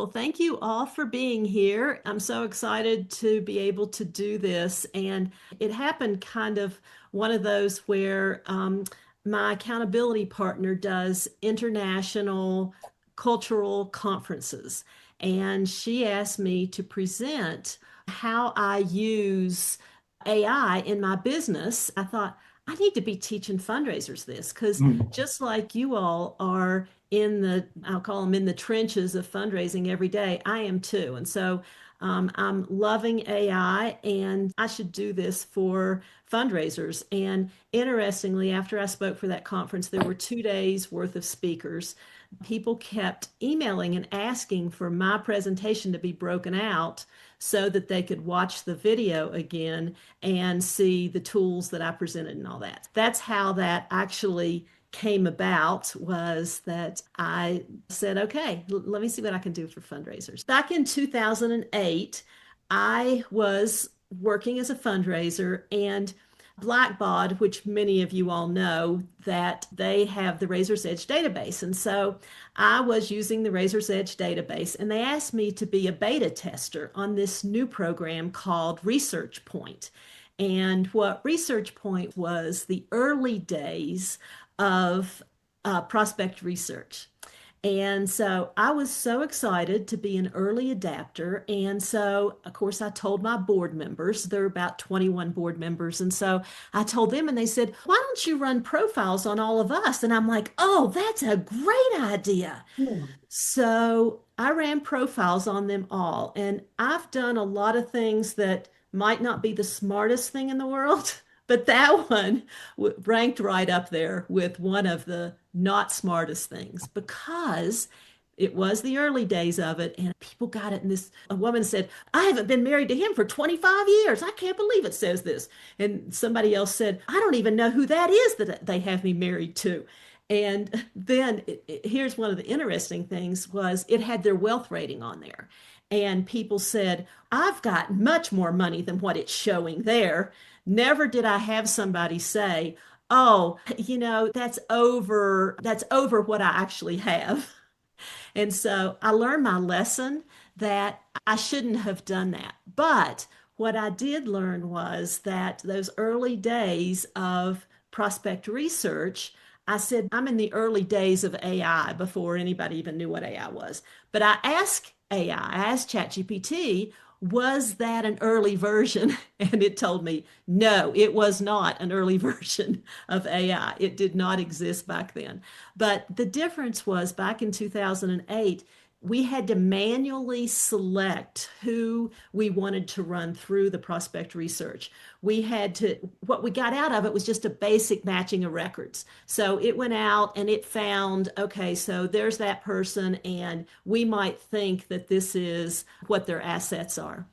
Well, thank you all for being here. I'm so excited to be able to do this. And it happened kind of one of those where my accountability partner does international cultural conferences. And she asked me to present how I use AI in my business. I thought, I need to be teaching fundraisers this because Mm. just like you all are in I'll call them in the trenches of fundraising every day, I am too. And so I'm loving AI and I should do this for fundraisers. And interestingly, after I spoke for that conference, there were 2 days worth of speakers. People kept emailing and asking for my presentation to be broken out so that they could watch the video again and see the tools that I presented and all that. That's how that actually came about, was that I said, okay, let me see what I can do for fundraisers. Back in 2008, I was working as a fundraiser and Blackbaud, which many of you all know, that they have the Razor's Edge database. And so I was using the Razor's Edge database, and they asked me to be a beta tester on this new program called Research Point. And what Research Point was the early days of prospect research. And so I was so excited to be an early adapter. And so, of course, I told my board members, there were about 21 board members. And so I told them, and they said, why don't you run profiles on all of us? And I'm like, oh, that's a great idea. So I ran profiles on them all, and I've done a lot of things that might not be the smartest thing in the world, but that one ranked right up there with one of the not smartest things because it was the early days of it, and people got it. And a woman said, I haven't been married to him for 25 years. I can't believe it says this. And somebody else said, I don't even know who that is that they have me married to. And then here's one of the interesting things was it had their wealth rating on there. And people said, I've got much more money than what it's showing there. Never did I have somebody say, oh, that's over what I actually have. And so I learned my lesson that I shouldn't have done that. But what I did learn was that those early days of prospect research, I said, I'm in the early days of AI before anybody even knew what AI was. But I asked AI, I asked ChatGPT, was that an early version? And it told me, no, it was not an early version of AI. It did not exist back then. But the difference was back in 2008, we had to manually select who we wanted to run through the prospect research. What we got out of it was just a basic matching of records. So it went out and it found, okay, so there's that person, and we might think that this is what their assets are.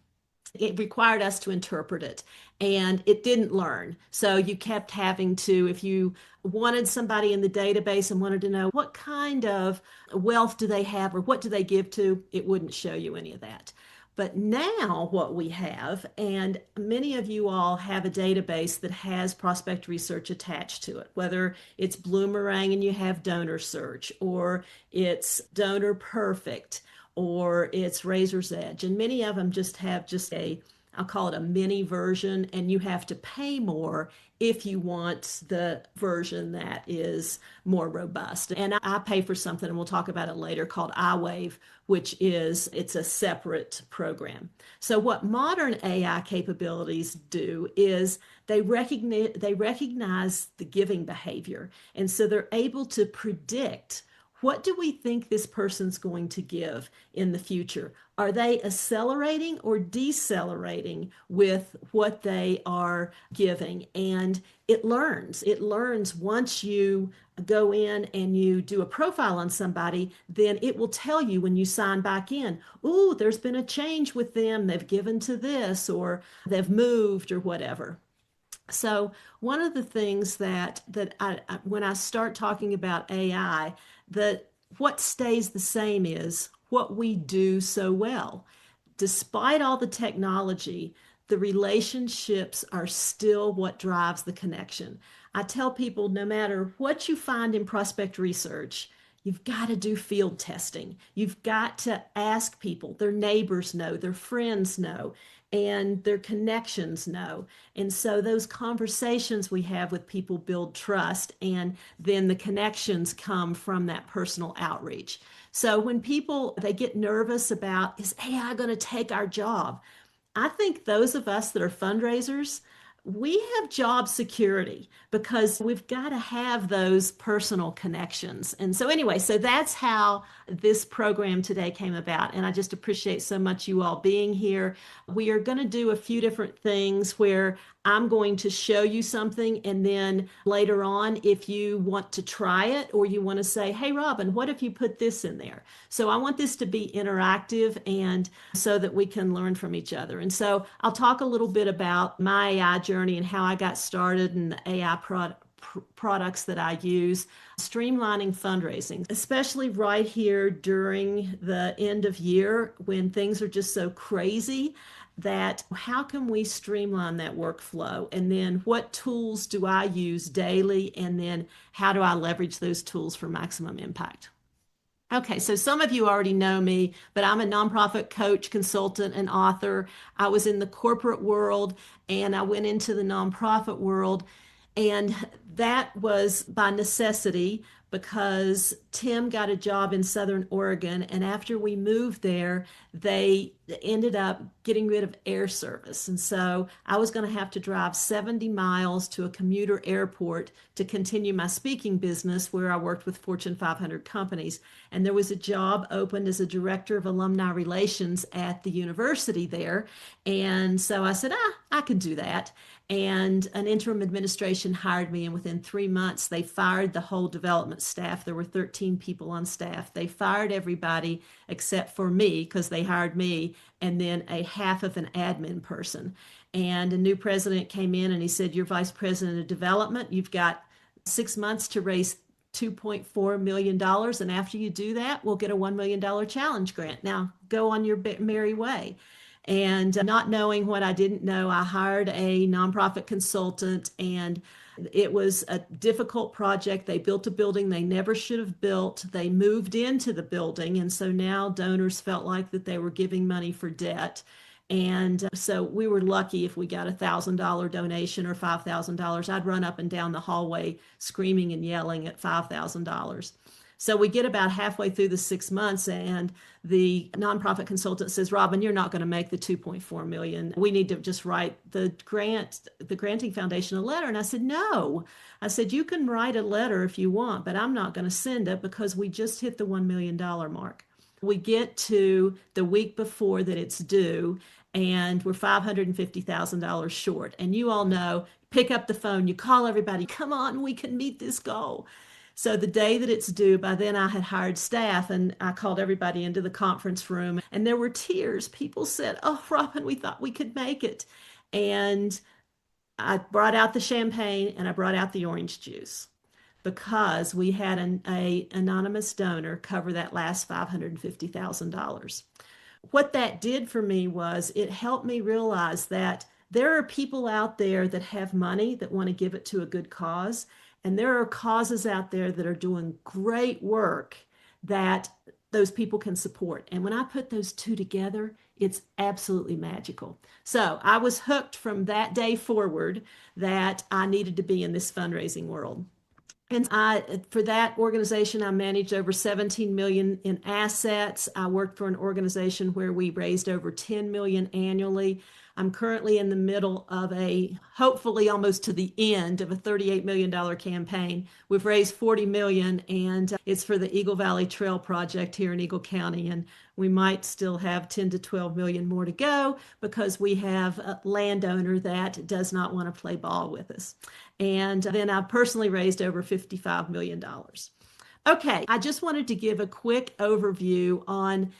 It required us to interpret it, and it didn't learn. So you kept having to, if you wanted somebody in the database and wanted to know what kind of wealth do they have or what do they give to, it wouldn't show you any of that. But now, what we have, and many of you all have a database that has prospect research attached to it, whether it's Bloomerang and you have donor search, or it's donor perfect, or it's Razor's Edge. And many of them just have I'll call it a mini version, and you have to pay more if you want the version that is more robust. And I pay for something, and we'll talk about it later, called iWave, it's a separate program. So what modern AI capabilities do is they recognize the giving behavior. And so they're able to predict, what do we think this person's going to give in the future? Are they accelerating or decelerating with what they are giving? And it learns. It learns once you go in and you do a profile on somebody, then it will tell you when you sign back in, oh, there's been a change with them. They've given to this, or they've moved, or whatever. So one of the things when I start talking about AI, that what stays the same is what we do so well. Despite all the technology, the relationships are still what drives the connection. I tell people, no matter what you find in prospect research, you've got to do field testing. You've got to ask people. Their neighbors know, their friends know, and their connections know. And so those conversations we have with people build trust, and then the connections come from that personal outreach. So when people they get nervous about, is AI going to take our job? I think those of us that are fundraisers, we have job security because we've got to have those personal connections. And so, anyway, so that's how this program today came about. And I just appreciate so much you all being here. We are going to do a few different things where I'm going to show you something, and then later on, if you want to try it or you want to say, hey, Robin, what if you put this in there? So I want this to be interactive and so that we can learn from each other. And so I'll talk a little bit about my AI journey and how I got started and the AI products that I use, streamlining fundraising, especially right here during the end of year when things are just so crazy, that how can we streamline that workflow? And then what tools do I use daily? And then how do I leverage those tools for maximum impact? Okay, so some of you already know me, but I'm a nonprofit coach, consultant, and author. I was in the corporate world and I went into the nonprofit world. And that was by necessity because Tim got a job in Southern Oregon. And after we moved there, they ended up getting rid of air service. And so I was going to have to drive 70 miles to a commuter airport to continue my speaking business where I worked with Fortune 500 companies. And there was a job opened as a director of alumni relations at the university there. And so I said, I can do that. And an interim administration hired me, and within 3 months, they fired the whole development staff. There were 13 people on staff. They fired everybody except for me because they hired me, and then a half of an admin person. And a new president came in and he said, you're vice president of development. You've got 6 months to raise $2.4 million. And after you do that, we'll get a $1 million challenge grant. Now go on your merry way. And not knowing what I didn't know, I hired a nonprofit consultant, and it was a difficult project. They built a building they never should have built. They moved into the building, and so now donors felt like that they were giving money for debt. And so we were lucky if we got $1,000 donation or $5,000. I'd run up and down the hallway screaming and yelling at $5,000. So we get about halfway through the 6 months, and the nonprofit consultant says, Robin, you're not going to make the 2.4 million. We need to just write the granting foundation a letter. And I said, no. I said, you can write a letter if you want, but I'm not going to send it because we just hit the $1 million mark. We get to the week before that it's due, and we're $550,000 short. And you all know, pick up the phone, you call everybody, come on, we can meet this goal. So the day that it's due, by then I had hired staff and I called everybody into the conference room, and there were tears. People said, oh, Robin, we thought we could make it. And I brought out the champagne and I brought out the orange juice because we had an anonymous donor cover that last $550,000. What that did for me was it helped me realize that there are people out there that have money that want to give it to a good cause. And there are causes out there that are doing great work that those people can support. And when I put those two together, it's absolutely magical. So I was hooked from that day forward that I needed to be in this fundraising world. And for that organization, I managed over 17 million in assets. I worked for an organization where we raised over 10 million annually. I'm currently in the middle of hopefully almost to the end of a $38 million campaign. We've raised 40 million, and it's for the Eagle Valley Trail project here in Eagle County. And we might still have 10 to 12 million more to go because we have a landowner that does not want to play ball with us. And then I personally raised over $55 million. Okay, I just wanted to give a quick overview on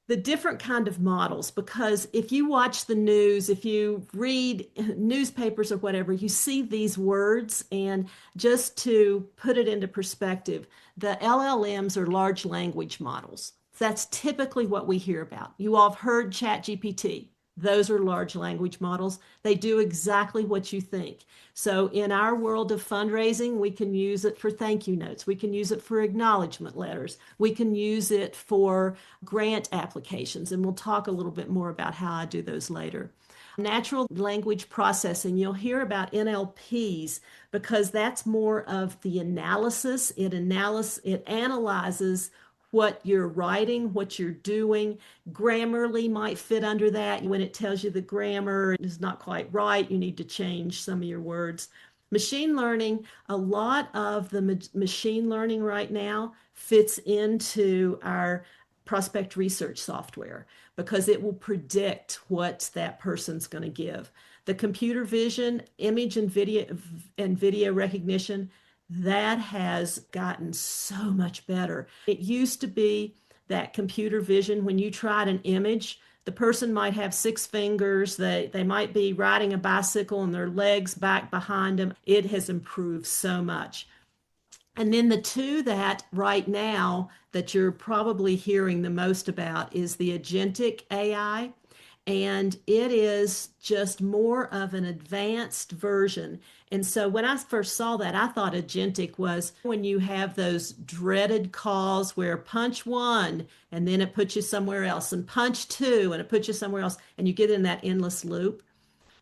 the different kind of models, because if you watch the news, if you read newspapers or whatever, you see these words. And just to put it into perspective, the LLMs are large language models. That's typically what we hear about. You all have heard ChatGPT. Those are large language models. They do exactly what you think. So in our world of fundraising, we can use it for thank you notes. We can use it for acknowledgement letters. We can use it for grant applications. And we'll talk a little bit more about how I do those later. Natural language processing, you'll hear about NLPs because that's more of the analysis. It analyzes what you're writing, what you're doing. Grammarly might fit under that. When it tells you the grammar is not quite right, you need to change some of your words. Machine learning, a lot of the machine learning right now fits into our prospect research software because it will predict what that person's going to give. The computer vision, image and video recognition, that has gotten so much better. It used to be that computer vision, when you tried an image, the person might have 6 fingers, they might be riding a bicycle and their legs back behind them. It has improved so much. And then the two that right now that you're probably hearing the most about is the agentic AI. And it is just more of an advanced version. And so when I first saw that, I thought agentic was when you have those dreaded calls where punch one and then it puts you somewhere else, and punch two and it puts you somewhere else, and you get in that endless loop.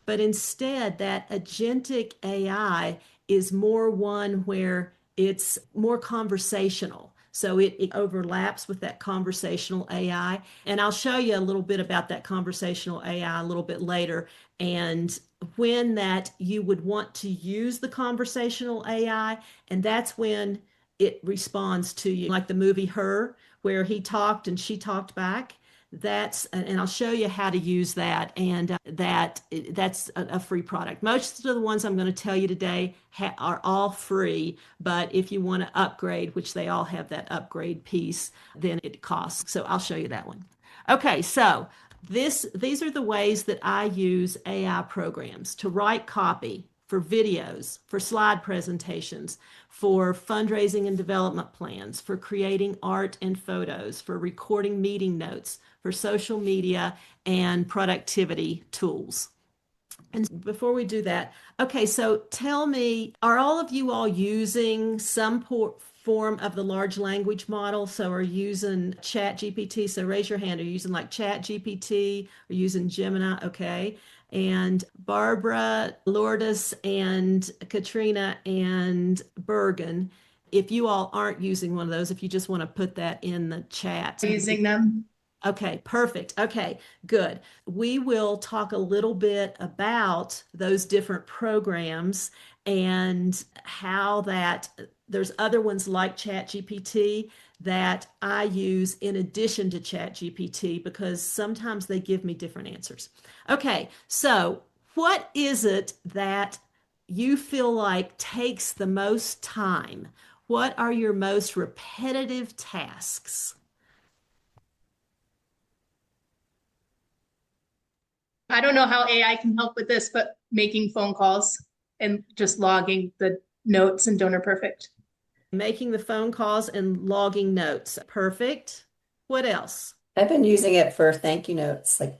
But instead, that agentic AI is more one where it's more conversational. So it overlaps with that conversational AI. And I'll show you a little bit about that conversational AI a little bit later. And when that you would want to use the conversational AI, and that's when it responds to you, like the movie Her, where he talked and she talked back. And I'll show you how to use that. And that's a free product. Most of the ones I'm going to tell you today are all free, but if you want to upgrade, which they all have that upgrade piece, then it costs. So I'll show you that one. Okay, so these are the ways that I use AI programs to write copy, for videos, for slide presentations, for fundraising and development plans, for creating art and photos, for recording meeting notes, for social media and productivity tools. And before we do that, okay, so tell me, are all of you all using some form of the large language model? So are you using Chat GPT? So raise your hand. Are you using like Chat GPT? Are you using Gemini? Okay. And Barbara, Lourdes, and Katrina, and Bergen, if you all aren't using one of those, if you just want to put that in the chat. Using them. Okay, perfect. Okay, good. We will talk a little bit about those different programs and how that there's other ones like ChatGPT that I use in addition to ChatGPT because sometimes they give me different answers. Okay, so what is it that you feel like takes the most time? What are your most repetitive tasks? I don't know how AI can help with this, but making phone calls and just logging the notes in Donor Perfect. Making the phone calls and logging notes. Perfect. What else? I've been using it for thank you notes, like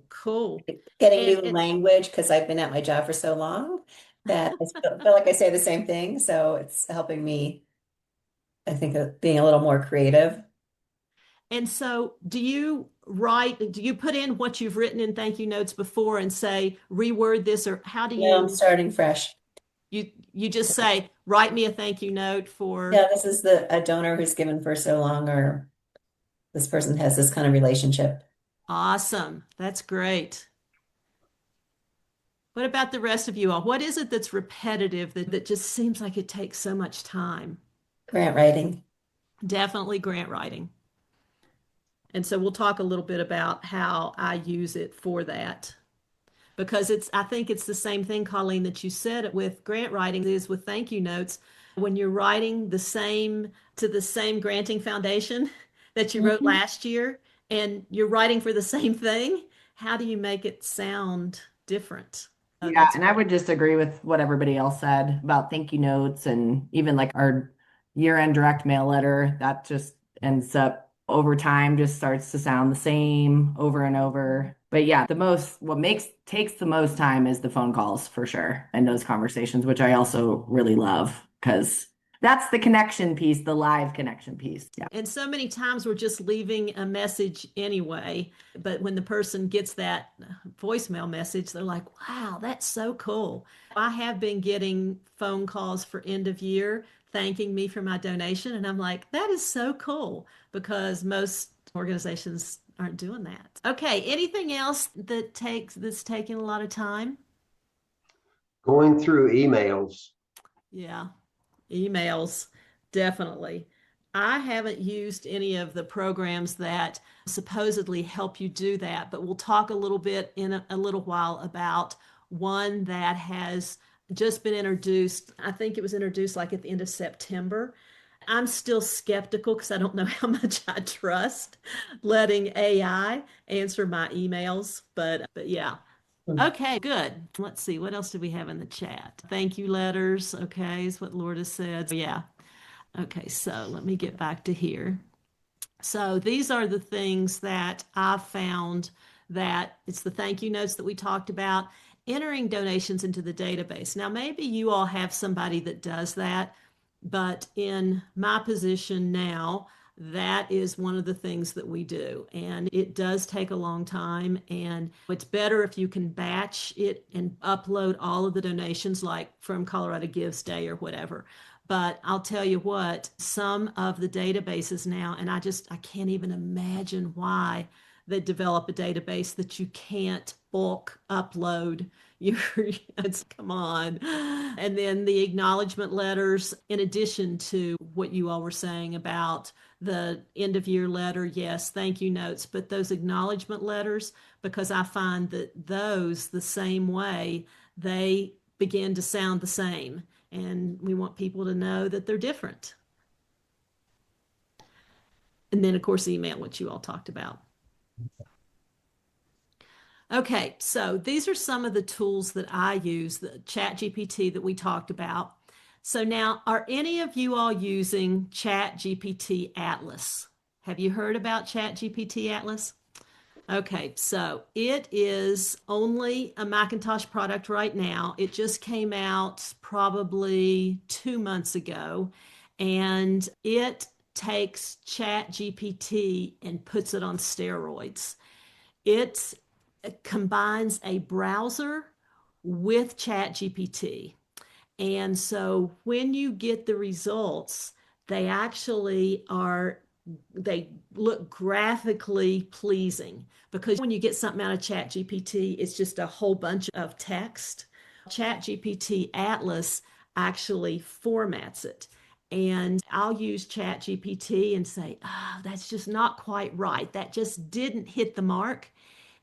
Cool. getting And, new and language because I've been at my job for so long that I feel like I say the same thing. So it's helping me, I think, being a little more creative. and so do you put in what you've written in thank you notes before and say reword this, or how do No, I'm you starting fresh. you just say write me a thank you note for Yeah, this is a donor who's given for so long, or this person has this kind of relationship. awesome. That's great. What about the rest of you all? What is it that's repetitive that just seems like it takes so much time? Grant writing. Definitely grant writing. And so we'll talk a little bit about how I use it for that. Because I think it's the same thing, Colleen, that you said with grant writing is with thank you notes. When you're writing the same to the same granting foundation that you wrote Mhm. last year, and you're writing for the same thing, how do you make it sound different? Yeah, That's and I would just agree with what everybody else said about thank you notes and even like our year-end direct mail letter that just ends up over time just starts to sound the same over and over. But yeah, what takes the most time is the phone calls for sure and those conversations, which I also really love because that's the connection piece, the live connection piece. Yeah. And so many times we're just leaving a message anyway. But when the person gets that voicemail message, they're like, wow, that's so cool. I have been getting phone calls for end of year thanking me for my donation. And I'm like, that is so cool because most organizations aren't doing that. Okay, anything else that's taking a lot of time? Going through emails. Yeah. Emails, definitely. I haven't used any of the programs that supposedly help you do that, but we'll talk a little bit in a little while about one that has just been introduced. I think it was introduced like at the end of September. I'm still skeptical because I don't know how much I trust letting AI answer my emails, but yeah. Okay, good. Let's see. What else do we have in the chat? Thank you letters. Okay, is what Lord has said. Yeah. Okay, so let me get back to here. So these are the things that I've found that it's the thank you notes that we talked about, entering donations into the database. Now, maybe you all have somebody that does that, but in my position now, that is one of the things that we do. And it does take a long time. And it's better if you can batch it and upload all of the donations, like from Colorado Gives Day or whatever. But I'll tell you what, some of the databases now, and I can't even imagine why they develop a database that you can't bulk upload. You're, it's come on. And then the acknowledgement letters, in addition to what you all were saying about the end of year letter, yes, thank you notes, but those acknowledgement letters, because I find that those the same way, they begin to sound the same. And we want people to know that they're different. And then, of course, email, which you all talked about. Okay, so these are some of the tools that I use, the Chat GPT that we talked about. So now, are any of you all using Chat GPT Atlas? Have you heard about Chat GPT Atlas? Okay, so it is only a Macintosh product right now. It just came out probably 2 months ago, and it takes Chat GPT and puts it on steroids. It combines a browser with Chat GPT. And so when you get the results, they actually are, they look graphically pleasing because when you get something out of Chat GPT, it's just a whole bunch of text. Chat GPT Atlas actually formats it. And I'll use Chat GPT and say, oh, that's just not quite right. That just didn't hit the mark,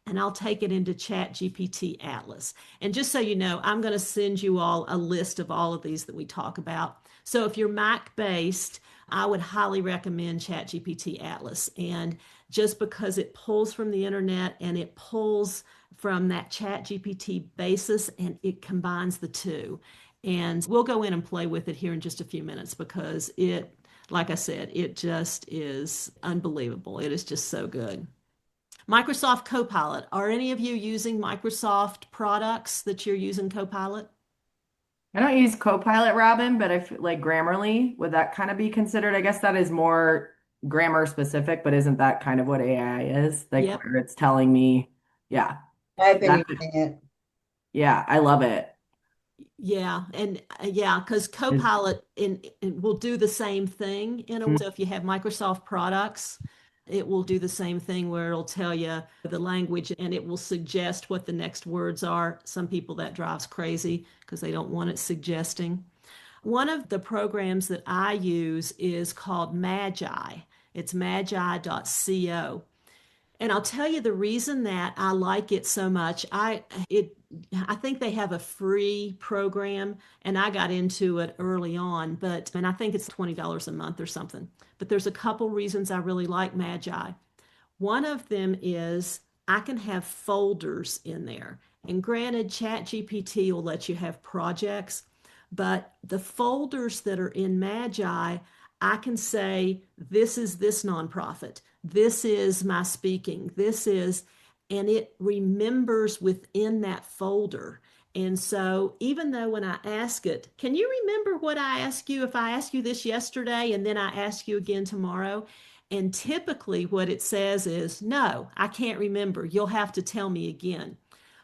and I'll take it into Chat GPT Atlas. And just so you know, I'm going to send you all a list of all of these that we talk about. So if you're Mac based, I would highly recommend Chat GPT Atlas. And just because it pulls from the internet and it pulls from that Chat GPT basis and it combines the two. And we'll go in and play with it here in just a few minutes because it, like I said, it just is unbelievable. It is just so good. Microsoft Copilot. Are any of you using Microsoft products that you're using Copilot? I don't use Copilot, Robin, but I feel like Grammarly, would that kind of be considered? I guess that is more grammar specific, but isn't that kind of what AI is? Like Yep. where it's telling me, yeah, I've been that's using it. yeah, I love it. Yeah, and yeah, because Copilot will do the same thing in a way. So if you have Microsoft products, it will do the same thing where it'll tell you the language and it will suggest what the next words are. Some people that drives crazy because they don't want it suggesting. One of the programs that I use is called Magi. It's magi.co. And I'll tell you the reason that I like it so much. I think they have a free program and I got into it early on, but and I think it's $20 a month or something. But there's a couple reasons I really like Magi. One of them is I can have folders in there. And granted, ChatGPT will let you have projects, but the folders that are in Magi, I can say, this is this nonprofit. This is my speaking. This is, and it remembers within that folder. And so even though when I ask it, can you remember what I asked you if I asked you this yesterday and then I ask you again tomorrow? And typically what it says is, no, I can't remember. You'll have to tell me again.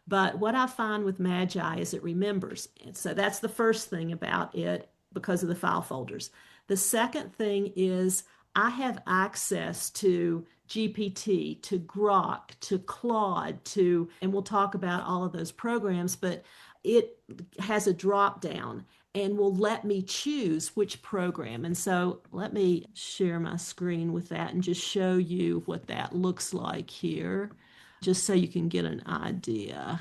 But what I find with Magi is it remembers. And so that's the first thing about it because of the file folders. The second thing is I have access to GPT, to Grok, to Claude, and we'll talk about all of those programs, but it has a drop down and will let me choose which program. And so let me share my screen with that and just show you what that looks like here, just so you can get an idea.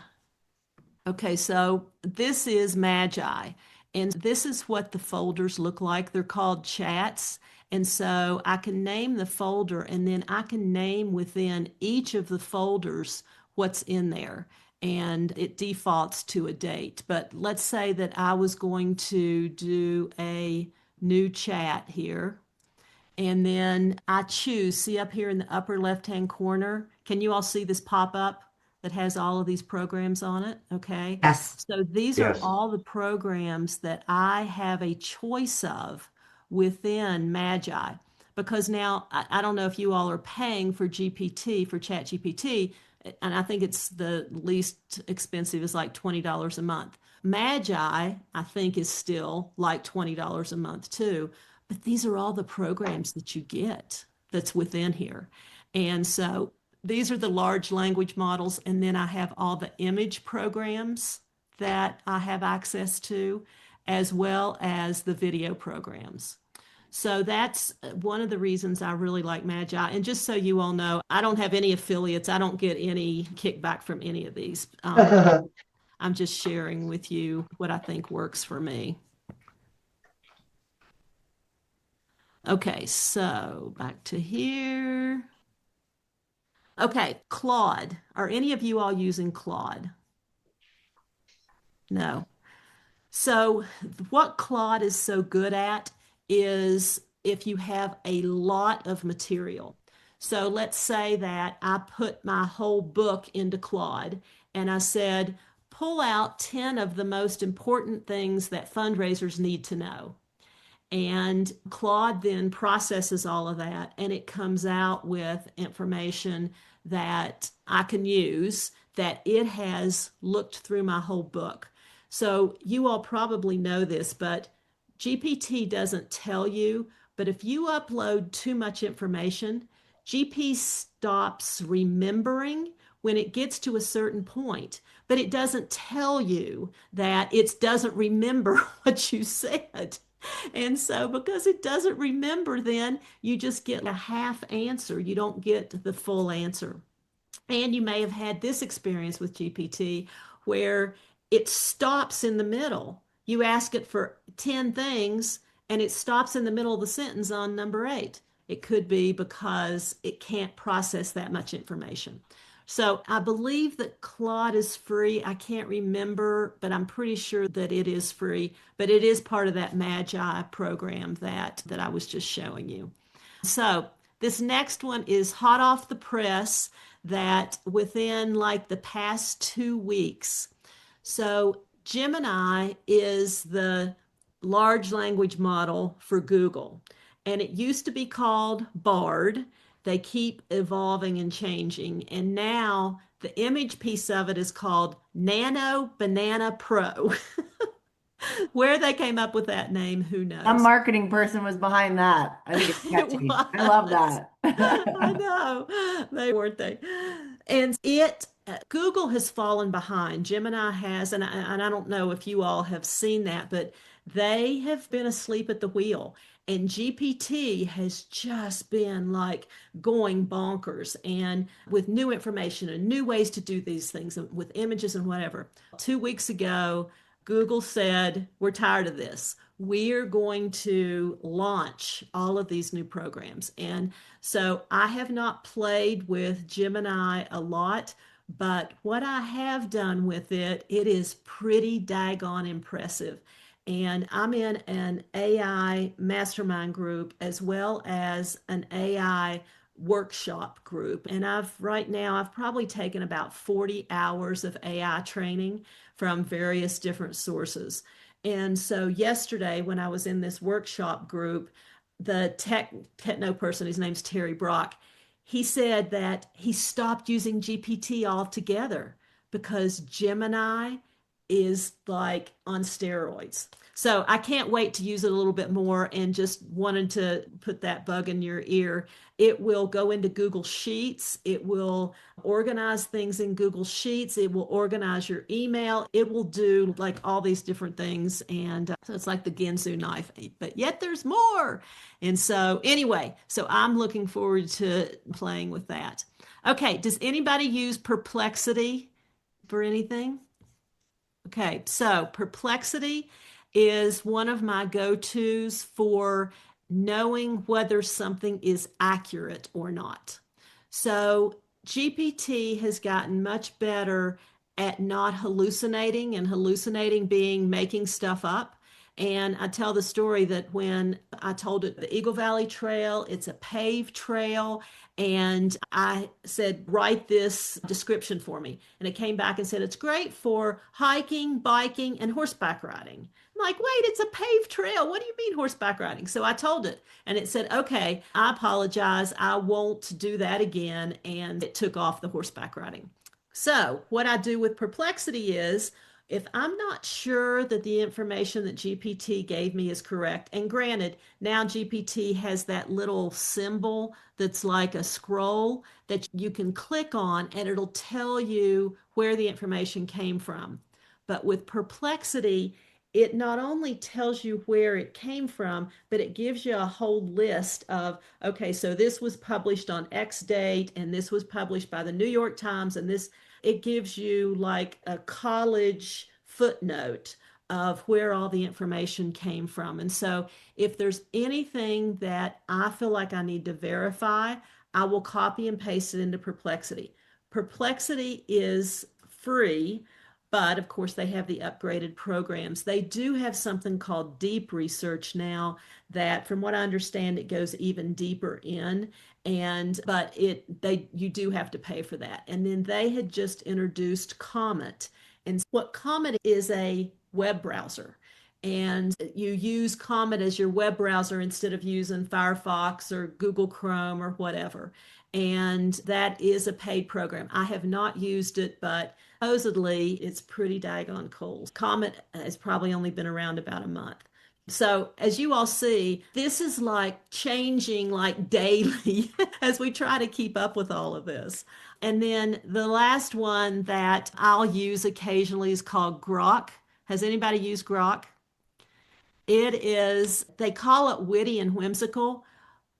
Okay, so this is Magi, and this is what the folders look like. They're called chats. And so I can name the folder, and then I can name within each of the folders what's in there. And it defaults to a date. But let's say that I was going to do a new chat here. And then I choose, see up here in the upper left-hand corner, can you all see this pop up that has all of these programs on it? Okay. Yes. So these are Yes. all the programs that I have a choice of within Magi. Because now I don't know if you all are paying for GPT, for Chat GPT, and I think it's the least expensive is like $20 a month. Magi, I think, is still like $20 a month too. But these are all the programs that you get that's within here. And so these are the large language models. And then I have all the image programs that I have access to, as well as the video programs. So that's one of the reasons I really like Magi. And just so you all know, I don't have any affiliates. I don't get any kickback from any of these. I'm just sharing with you what I think works for me. Okay, so back to here. Okay, Claude. Are any of you all using Claude? No. So, what Claude is so good at is if you have a lot of material. So, let's say that I put my whole book into Claude and I said, pull out 10 of the most important things that fundraisers need to know. And Claude then processes all of that and it comes out with information that I can use that it has looked through my whole book. So you all probably know this, but GPT doesn't tell you, but if you upload too much information, GP stops remembering when it gets to a certain point, but it doesn't tell you that it doesn't remember what you said. And so, because it doesn't remember, then you just get a half answer. You don't get the full answer. And you may have had this experience with GPT where it stops in the middle. You ask it for 10 things and it stops in the middle of the sentence on number 8. It could be because it can't process that much information. So I believe that Claude is free. I can't remember, but I'm pretty sure that it is free. But it is part of that Magi program that I was just showing you. So this next one is hot off the press that within like the past 2 weeks. So Gemini is the large language model for Google, and it used to be called Bard. They keep evolving and changing, and now the image piece of it is called Nano Banana Pro. Where they came up with that name, who Some knows? marketing person was behind that. I think it's It catchy. I love was. that. I know. They weren't they? And Google has fallen behind. Gemini has, and I don't know if you all have seen that, but they have been asleep at the wheel. And GPT has just been like going bonkers and with new information and new ways to do these things and with images and whatever. 2 weeks ago, Google said, we're tired of this. We're going to launch all of these new programs. And so I have not played with Gemini a lot, but what I have done with it, it is pretty daggone impressive. And I'm in an AI mastermind group as well as an AI workshop group. And I've probably taken about 40 hours of AI training from various different sources. And so yesterday, when I was in this workshop group, the techno person, his name's Terry Brock, he said that he stopped using GPT altogether because Gemini is like on steroids. So I can't wait to use it a little bit more, and just wanted to put that bug in your ear. It will go into Google Sheets. It will organize things in Google Sheets. It will organize your email. It will do like all these different things. And so it's like the Ginsu knife, but yet there's more. And so anyway, so I'm looking forward to playing with that. Okay, does anybody use Perplexity for anything? Okay, so Perplexity is one of my go-tos for knowing whether something is accurate or not. So GPT has gotten much better at not hallucinating, and hallucinating being making stuff up. And I tell the story that when I told it the Eagle Valley Trail, it's a paved trail. And I said, write this description for me. And it came back and said, it's great for hiking, biking, and horseback riding. I'm like, wait, it's a paved trail. What do you mean horseback riding? So I told it, and it said, okay, I apologize. I won't do that again. And it took off the horseback riding. So what I do with Perplexity is, if I'm not sure that the information that GPT gave me is correct, and granted, now GPT has that little symbol that's like a scroll that you can click on and it'll tell you where the information came from. But with Perplexity, it not only tells you where it came from, but it gives you a whole list of, okay, so this was published on X date, and this was published by the New York Times, and this, it gives you like a college footnote of where all the information came from. And so if there's anything that I feel like I need to verify, I will copy and paste it into Perplexity. Perplexity is free, but of course they have the upgraded programs. They do have something called deep research now that, from what I understand, it goes even deeper in. And but you do have to pay for that. And then they had just introduced Comet. And what Comet is, a web browser. And you use Comet as your web browser instead of using Firefox or Google Chrome or whatever. And that is a paid program. I have not used it, but supposedly it's pretty daggone cool. Comet has probably only been around about a month. So as you all see, this is like changing like daily as we try to keep up with all of this. And then the last one that I'll use occasionally is called Grok. Has anybody used Grok? It is, they call it witty and whimsical,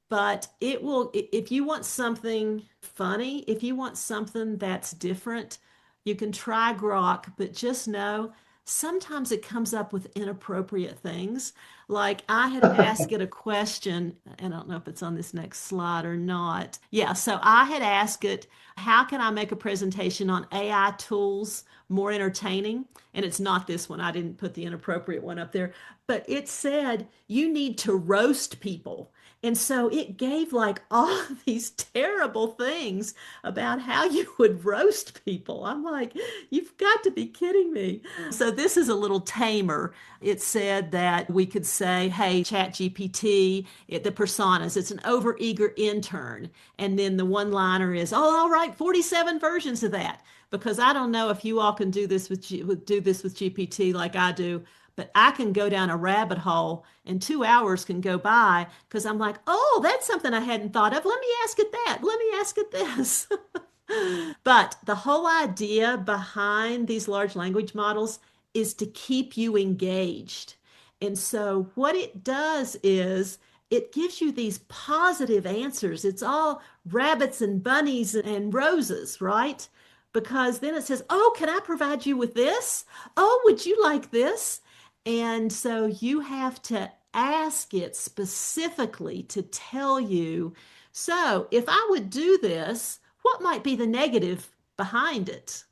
but it will, if you want something funny, if you want something that's different, you can try Grok, but just know sometimes it comes up with inappropriate things. Like I had asked it a question, and I don't know if it's on this next slide or not. Yeah, so I had asked it, how can I make a presentation on AI tools more entertaining? And it's not this one. I didn't put the inappropriate one up there, but it said you need to roast people. And so it gave like all these terrible things about how you would roast people. I'm like, you've got to be kidding me. So this is a little tamer. It said that we could say, hey, Chat GPT, the personas, it's an overeager intern. And then the one-liner is, oh, I'll write 47 versions of that. Because I don't know if you all can do this with GPT like I do, but I can go down a rabbit hole and 2 hours can go by because I'm like, oh, that's something I hadn't thought of. Let me ask it that. Let me ask it this. But the whole idea behind these large language models is to keep you engaged. And so what it does is it gives you these positive answers. It's all rabbits and bunnies and roses, right? Because then it says, oh, can I provide you with this? Oh, would you like this? And so you have to ask it specifically to tell you, so if I would do this, what might be the negative behind it?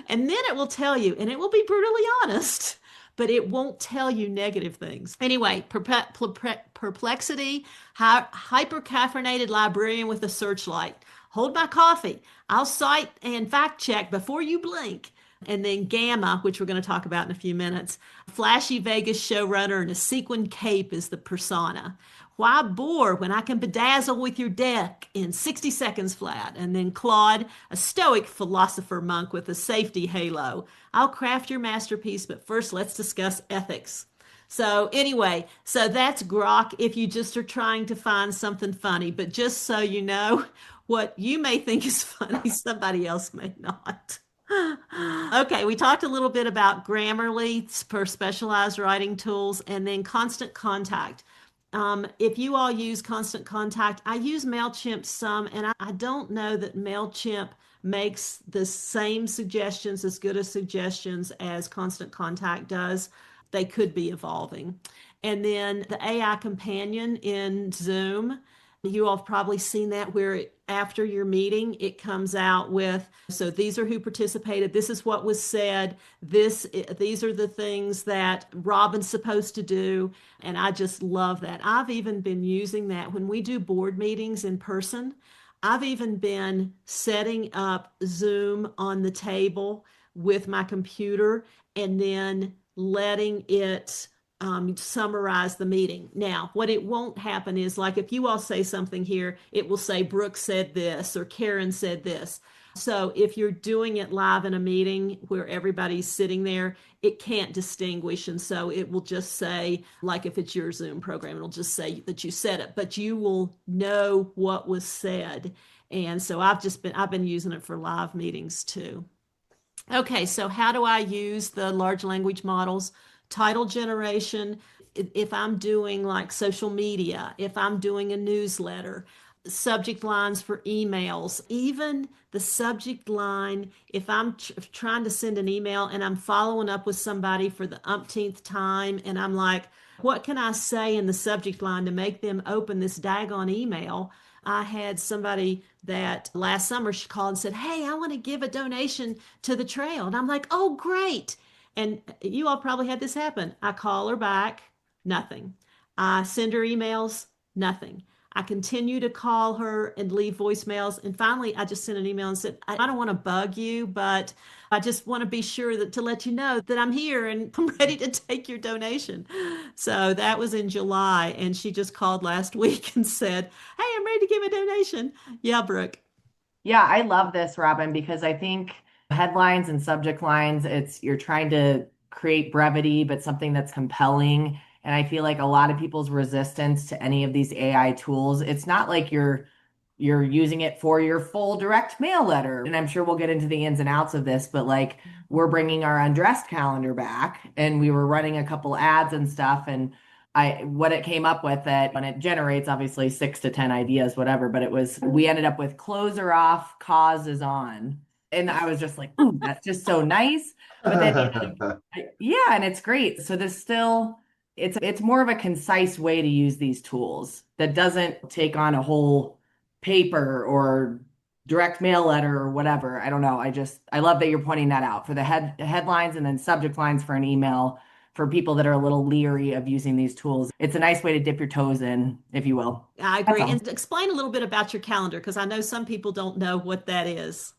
And then it will tell you, and it will be brutally honest. but it won't tell you negative things. Anyway, perplexity, hyper caffeinated librarian with a searchlight. Hold my coffee. I'll cite and fact check before you blink. And then Gamma, which we're going to talk about in a few minutes. Flashy Vegas showrunner in a sequin cape is the persona. Why bore when I can bedazzle with your deck in 60 seconds flat? And then Claude, a stoic philosopher monk with a safety halo. I'll craft your masterpiece, but first let's discuss ethics. So anyway, so that's Grok if you just are trying to find something funny. But just so you know, what you may think is funny, somebody else may not. Okay, we talked a little bit about Grammarly for specialized writing tools and then Constant Contact. If you all use Constant Contact, I use MailChimp some, and I don't know that MailChimp makes the same suggestions as good as suggestions as Constant Contact does. They could be evolving. And then the AI companion in Zoom, you all have probably seen that where after your meeting, it comes out with, so these are who participated. This is what was said. These are the things that Robin's supposed to do. And I just love that. I've even been using that when we do board meetings in person. I've even been setting up Zoom on the table with my computer and then letting it summarize the meeting. Now, what it won't happen is like if you all say something here, it will say Brooke said this or Karen said this. So if you're doing it live in a meeting where everybody's sitting there, it can't distinguish. And so it will just say, like if it's your Zoom program, it'll just say that you said it, but you will know what was said. And so I've been using it for live meetings too. Okay, so how do I use the large language models? Title generation, if I'm doing like social media, if I'm doing a newsletter, subject lines for emails, even the subject line, if I'm trying to send an email and I'm following up with somebody for the umpteenth time and I'm like, what can I say in the subject line to make them open this daggone email? I had somebody that last summer she called and said, "Hey, I want to give a donation to the trail." And I'm like, "Oh, great." And you all probably had this happen. I call her back, nothing. I send her emails, nothing. I continue to call her and leave voicemails. And finally, I just sent an email and said, I don't want to bug you, but I just want to be sure that to let you know that I'm here and I'm ready to take your donation. So that was in July. And she just called last week and said, "Hey, I'm ready to give a donation." Yeah, Brooke. Yeah, I love this, Robin, because I think headlines and subject lines, it's you're trying to create brevity, but something that's compelling. And I feel like a lot of people's resistance to any of these AI tools, it's not like you're using it for your full direct mail letter. And I'm sure we'll get into the ins and outs of this, but like we're bringing our undressed calendar back and we were running a couple ads and stuff. And what it came up with that when it generates obviously 6 to 10 ideas, whatever, but we ended up with clothes are off, cause is on. And I was just like, ooh, that's just so nice. But then, yeah, and it's great. So this still, it's more of a concise way to use these tools that doesn't take on a whole paper or direct mail letter or whatever. I don't know. I love that you're pointing that out for the headlines and then subject lines for an email for people that are a little leery of using these tools. It's a nice way to dip your toes in, if you will. I That's agree. all. And explain a little bit about your calendar because I know some people don't know what that is.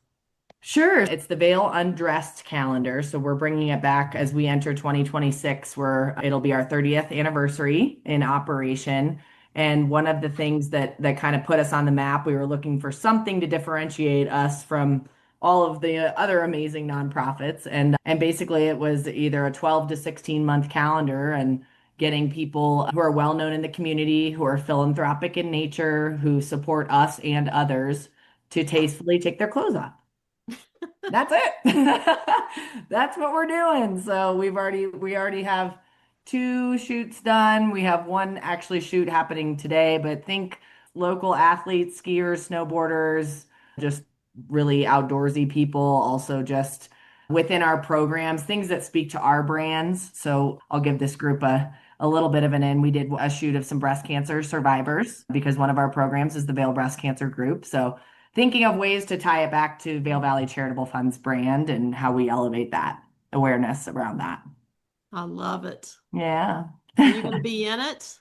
Sure. It's the Veil Undressed calendar. So we're bringing it back as we enter 2026, where it'll be our 30th anniversary in operation. And one of the things that kind of put us on the map, we were looking for something to differentiate us from all of the other amazing nonprofits. And basically it was either a 12 to 16 month calendar and getting people who are well known in the community, who are philanthropic in nature, who support us and others to tastefully take their clothes off. That's it. That's what we're doing. So we already have 2 shoots done. We have one actually shoot happening today, but think local athletes, skiers, snowboarders, just really outdoorsy people, also just within our programs, things that speak to our brands. So I'll give this group a little bit of an in. We did a shoot of some breast cancer survivors because one of our programs is the Vail Breast Cancer Group. So thinking of ways to tie it back to Vail Valley Charitable Funds brand and how we elevate that awareness around that. I love it. Yeah. Are you going to be in it?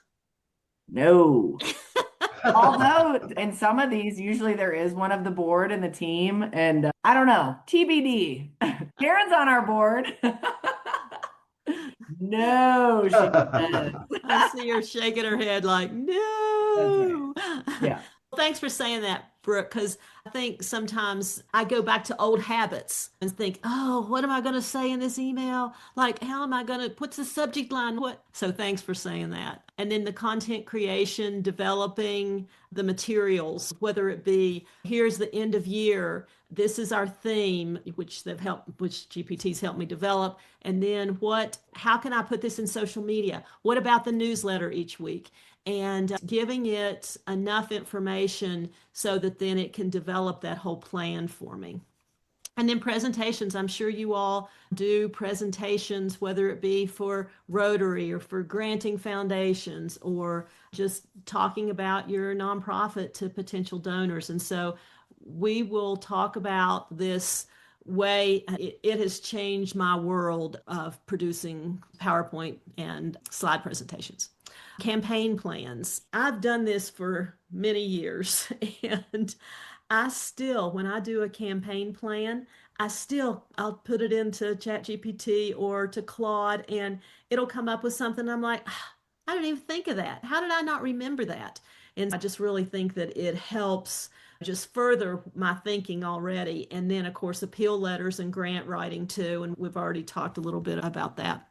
No. Although in some of these, usually there is one of the board and the team, and I don't know, TBD. Karen's on our board. No, she says. I see her shaking her head like, That's right. no. Yeah. Thanks for saying that, Brooke, because I think sometimes I go back to old habits and think, oh, what am I going to say in this email? Like, how am I going to, what's the subject line? What? So thanks for saying that. And then the content creation, developing the materials, whether it be here's the end of year, this is our theme, which they've helped, which GPT's helped me develop. And then how can I put this in social media? What about the newsletter each week? And giving it enough information so that then it can develop that whole plan for me. And then presentations. I'm sure you all do presentations, whether it be for Rotary or for granting foundations or just talking about your nonprofit to potential donors. And so we will talk about this way. It has changed my world of producing PowerPoint and slide presentations. Campaign plans. I've done this for many years and I still, when I do a campaign plan, I'll put it into ChatGPT or to Claude and it'll come up with something. I'm like, "Ah, I didn't even think of that. How did I not remember that?" And I just really think that it helps just further my thinking already. And then, of course, appeal letters and grant writing too. And we've already talked a little bit about that.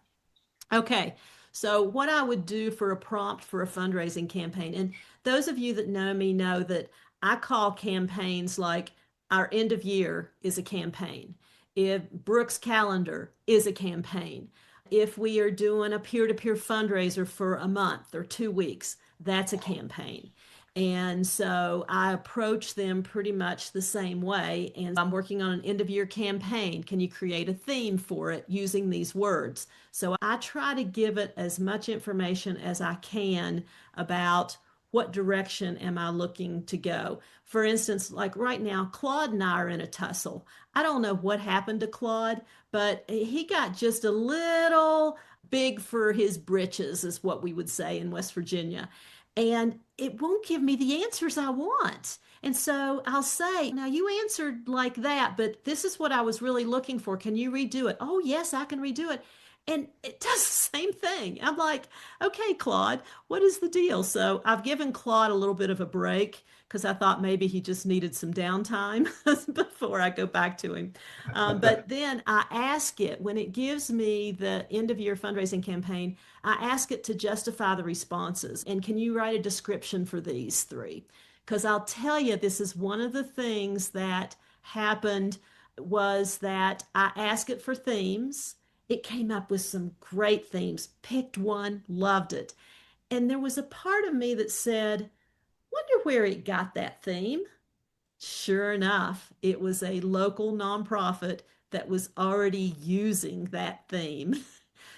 Okay, so what I would do for a prompt for a fundraising campaign, and those of you that know me know that I call campaigns like our end of year is a campaign. If Brooks Calendar is a campaign. If we are doing a peer-to-peer fundraiser for a month or 2 weeks, that's a campaign. And so I approach them pretty much the same way. And I'm working on an end of year campaign. Can you create a theme for it using these words? So I try to give it as much information as I can about what direction am I looking to go. For instance, like right now, Claude and I are in a tussle. I don't know what happened to Claude, but he got just a little big for his britches, is what we would say in West Virginia. And it won't give me the answers I want. And so I'll say, now you answered like that, but this is what I was really looking for. Can you redo it? Oh, yes, I can redo it. And it does the same thing. I'm like, okay, Claude, what is the deal? So I've given Claude a little bit of a break because I thought maybe he just needed some downtime before I go back to him. But then I ask it, when it gives me the end of year fundraising campaign, I ask it to justify the responses. And can you write a description for these three? Because I'll tell you, this is one of the things that happened was that I asked it for themes. It came up with some great themes, picked one, loved it. And there was a part of me that said, wonder where it got that theme. Sure enough, it was a local nonprofit that was already using that theme.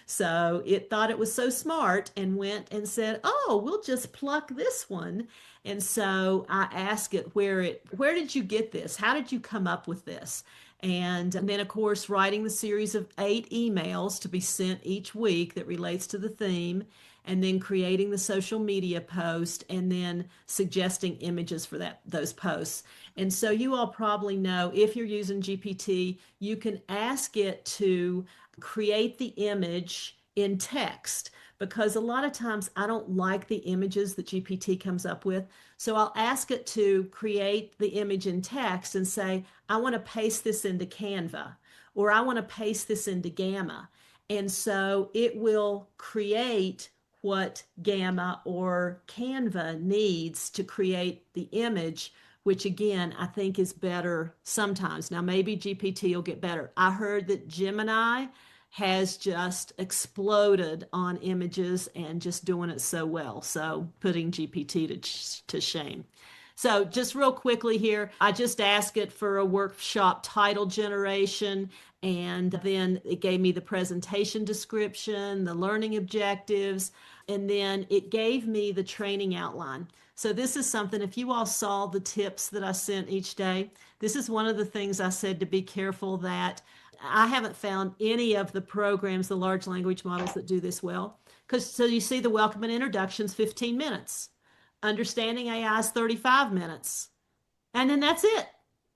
So it thought it was so smart and went and said, "Oh, we'll just pluck this one." And so I asked it where did you get this? How did you come up with this? And then, of course, writing the series of 8 emails to be sent each week that relates to the theme, and then creating the social media post, and then suggesting images for those posts. And so you all probably know if you're using GPT, you can ask it to create the image in text because a lot of times I don't like the images that GPT comes up with. So I'll ask it to create the image in text and say, I want to paste this into Canva or I want to paste this into Gamma. And so it will create what Gamma or Canva needs to create the image, which again, I think is better sometimes. Now, maybe GPT will get better. I heard that Gemini has just exploded on images and just doing it so well. So putting GPT to shame. So just real quickly here, I just asked it for a workshop title generation, and then it gave me the presentation description, the learning objectives, and then it gave me the training outline. So this is something, if you all saw the tips that I sent each day, this is one of the things I said to be careful that I haven't found any of the programs, the large language models that do this well. Because so you see the welcome and introductions, 15 minutes. Understanding AI is 35 minutes. And then that's it.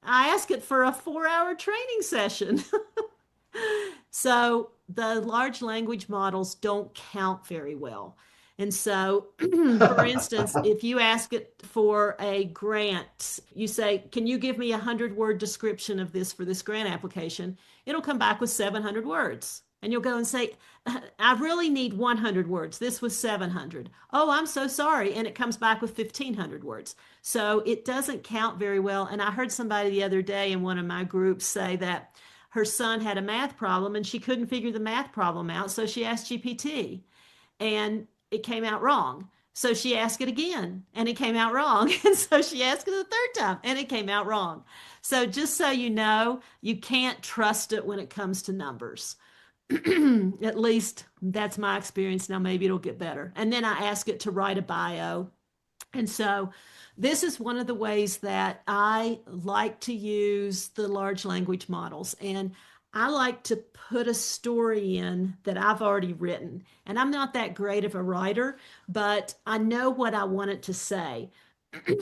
I ask it for a 4-hour training session. So the large language models don't count very well. And so, for instance, if you ask it for a grant, you say, "Can you give me a 100-word description of this for this grant application?" It'll come back with 700 words. And you'll go and say, "I really need 100 words. This was 700. Oh, I'm so sorry." And it comes back with 1,500 words. So it doesn't count very well. And I heard somebody the other day in one of my groups say that her son had a math problem and she couldn't figure the math problem out. So she asked GPT and it came out wrong. So she asked it again and it came out wrong. And so she asked it a third time and it came out wrong. So just so you know, you can't trust it when it comes to numbers. At least that's my experience. Now maybe it'll get better. And then I ask it to write a bio. And so this is one of the ways that I like to use the large language models. And I like to put a story in that I've already written. And I'm not that great of a writer, but I know what I want it to say.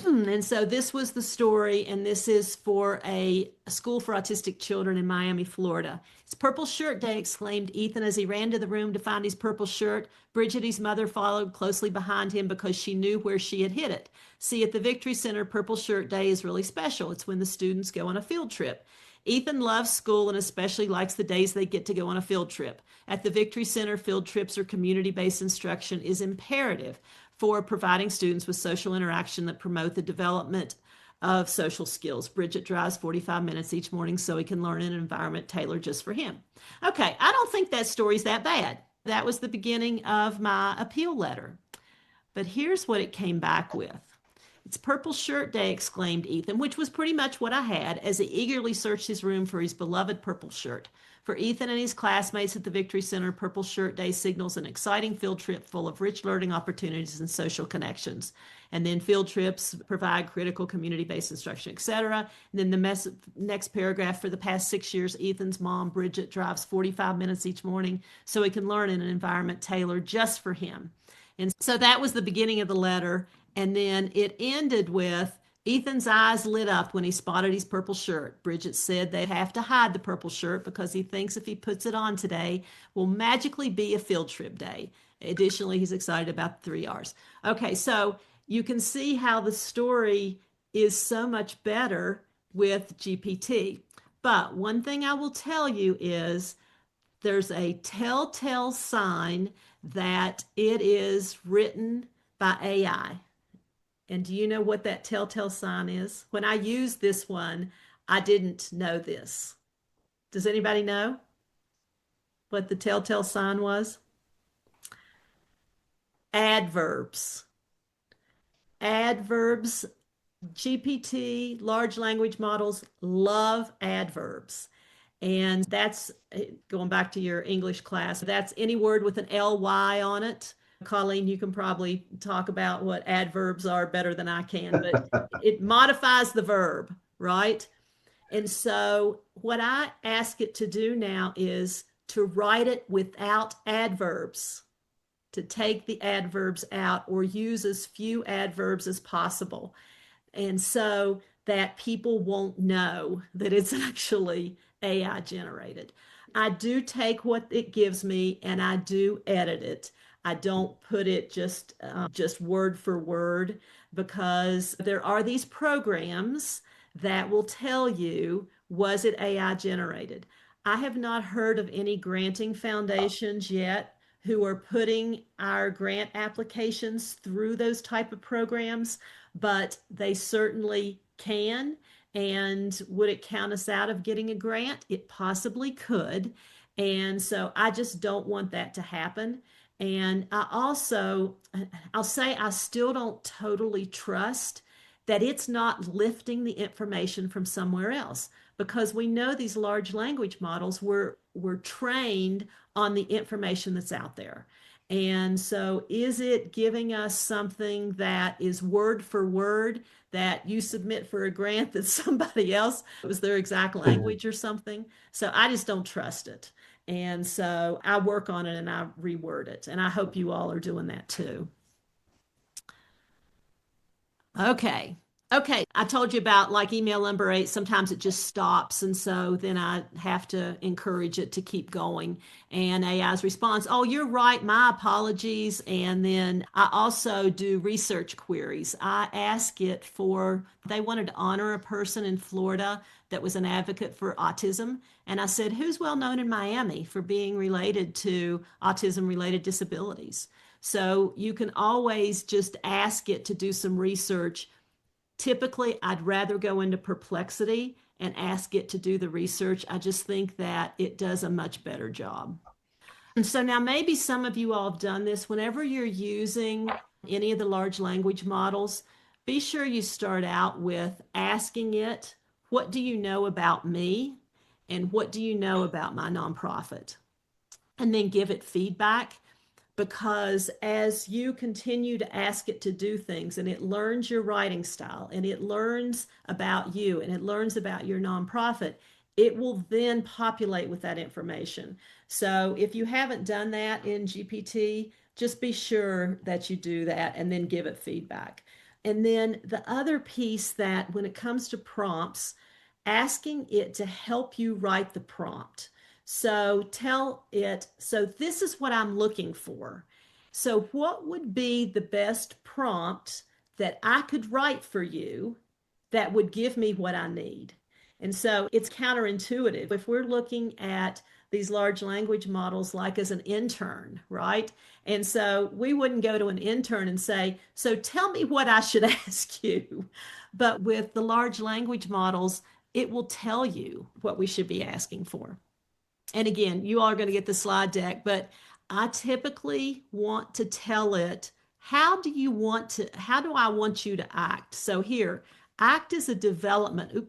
And so this was the story, and this is for a school for autistic children in Miami, Florida. "It's Purple Shirt Day," exclaimed Ethan as he ran to the room to find his purple shirt. Bridget, his mother, followed closely behind him because she knew where she had hid it. "See, at the Victory Center, Purple Shirt Day is really special. It's when the students go on a field trip. Ethan loves school and especially likes the days they get to go on a field trip. At the Victory Center, field trips or community-based instruction is imperative for providing students with social interaction that promote the development of social skills. Bridget drives 45 minutes each morning so he can learn in an environment tailored just for him." Okay, I don't think that story's that bad. That was the beginning of my appeal letter. But here's what it came back with. "It's Purple Shirt Day," exclaimed Ethan, which was pretty much what I had as he eagerly searched his room for his beloved purple shirt. For Ethan and his classmates at the Victory Center, Purple Shirt Day signals an exciting field trip full of rich learning opportunities and social connections. And then field trips provide critical community-based instruction, etc. And then the next paragraph, "For the past 6 years, Ethan's mom, Bridget, drives 45 minutes each morning so he can learn in an environment tailored just for him." And so that was the beginning of the letter. And then it ended with, "Ethan's eyes lit up when he spotted his purple shirt. Bridget said they'd have to hide the purple shirt because he thinks if he puts it on today, will magically be a field trip day. Additionally, he's excited about the 3 R's." Okay, so you can see how the story is so much better with GPT. But one thing I will tell you is there's a telltale sign that it is written by AI. And do you know what that telltale sign is? When I used this one, I didn't know this. Does anybody know what the telltale sign was? Adverbs. Adverbs. GPT, large language models love adverbs. And that's going back to your English class. That's any word with an ly on it. Colleen, you can probably talk about what adverbs are better than I can, but it modifies the verb, right? And so what I ask it to do now is to write it without adverbs, to take the adverbs out or use as few adverbs as possible. And so that people won't know that it's actually AI generated. I do take what it gives me and I do edit it. I don't put it just word for word because there are these programs that will tell you, was it AI generated? I have not heard of any granting foundations yet who are putting our grant applications through those type of programs, but they certainly can. And would it count us out of getting a grant? It possibly could. And so I just don't want that to happen. And I'll say I still don't totally trust that it's not lifting the information from somewhere else because we know these large language models were trained on the information that's out there. And so, is it giving us something that is word for word that you submit for a grant that somebody else was their exact language or something? So, I just don't trust it. And so, I work on it and I reword it. And I hope you all are doing that too. Okay. Okay. I told you about like email number 8. Sometimes it just stops. And so then I have to encourage it to keep going. And AI's response, oh, you're right. My apologies. And then I also do research queries. I ask it for, they wanted to honor a person in Florida that was an advocate for autism. And I said, who's well known in Miami for being related to autism related disabilities? So you can always just ask it to do some research. Typically, I'd rather go into Perplexity and ask it to do the research. I just think that it does a much better job. And so now maybe some of you all have done this. Whenever you're using any of the large language models, be sure you start out with asking it, what do you know about me? And what do you know about my nonprofit? And then give it feedback, because as you continue to ask it to do things and it learns your writing style and it learns about you and it learns about your nonprofit, it will then populate with that information. So if you haven't done that in GPT, just be sure that you do that and then give it feedback. And then the other piece, that when it comes to prompts, asking it to help you write the prompt. So tell it, so this is what I'm looking for. So, what would be the best prompt that I could write for you that would give me what I need? And so it's counterintuitive. If we're looking at these large language models like as an intern, right? And so we wouldn't go to an intern and say, so tell me what I should ask you. But with the large language models, it will tell you what we should be asking for. And again, you all are going to get the slide deck, but I typically want to tell it, how do I want you to act? So here, act as a development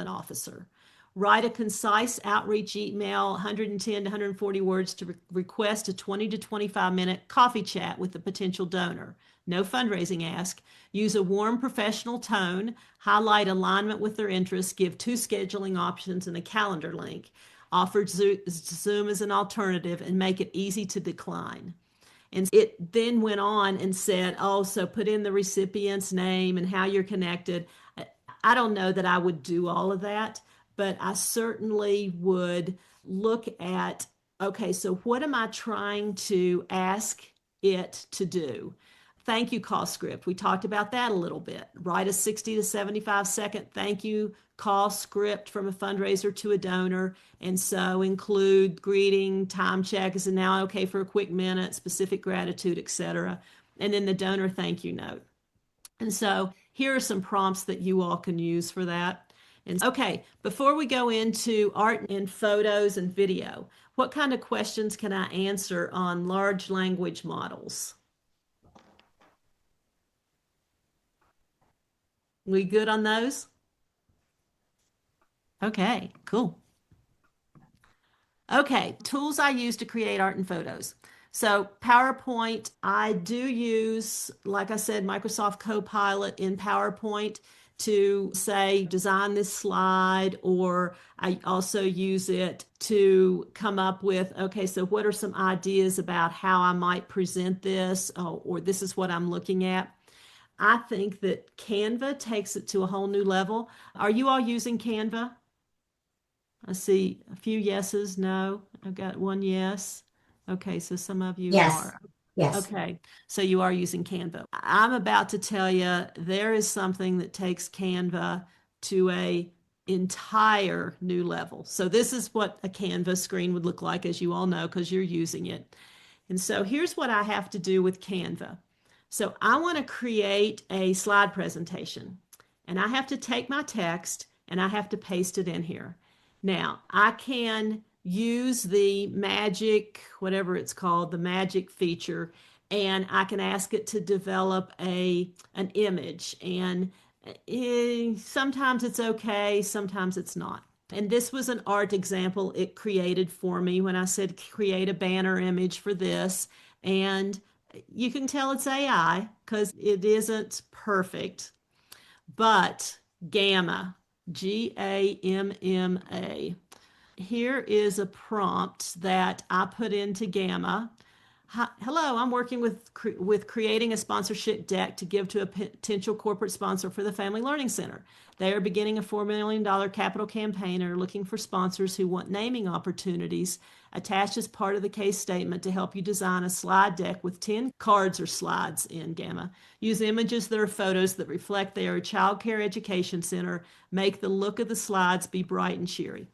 officer. Write a concise outreach email, 110 to 140 words, to request a 20 to 25-minute coffee chat with a potential donor. No fundraising ask. Use a warm professional tone, highlight alignment with their interests, give 2 scheduling options and a calendar link. Offer Zoom as an alternative and make it easy to decline. And it then went on and said, oh, so put in the recipient's name and how you're connected. I don't know that I would do all of that, but I certainly would look at, okay, so what am I trying to ask it to do? Thank you call script. We talked about that a little bit. Write a 60 to 75-second thank you call script from a fundraiser to a donor. And so include greeting, time check, is it now okay for a quick minute, specific gratitude, etc. And then the donor thank you note. And so here are some prompts that you all can use for that. And okay, before we go into art and photos and video, what kind of questions can I answer on large language models? We good on those? Okay, cool. Okay, tools I use to create art and photos. So PowerPoint, I do use, like I said, Microsoft Copilot in PowerPoint to say, design this slide, or I also use it to come up with, okay, so what are some ideas about how I might present this, or this is what I'm looking at. I think that Canva takes it to a whole new level. Are you all using Canva? I see a few yeses, no. I've got one yes. Okay, so some of you Yes. are. Yes. Okay, so you are using Canva. I'm about to tell you there is something that takes Canva to a entire new level. So this is what a Canva screen would look like, as you all know, because you're using it. And so here's what I have to do with Canva. So I want to create a slide presentation, and I have to take my text and I have to paste it in here. Now, I can use the magic, whatever it's called, the magic feature, and I can ask it to develop an image. And sometimes it's okay, sometimes it's not. And this was an art example it created for me when I said create a banner image for this. And you can tell it's AI because it isn't perfect, but Gamma, Gamma. Here is a prompt that I put into Gamma. Hello, I'm working with creating a sponsorship deck to give to a potential corporate sponsor for the Family Learning Center. They are beginning a $4 million capital campaign and are looking for sponsors who want naming opportunities attached as part of the case statement to help you design a slide deck with 10 cards or slides in Gamma. Use images that are photos that reflect they are a child care education center. Make the look of the slides be bright and cheery.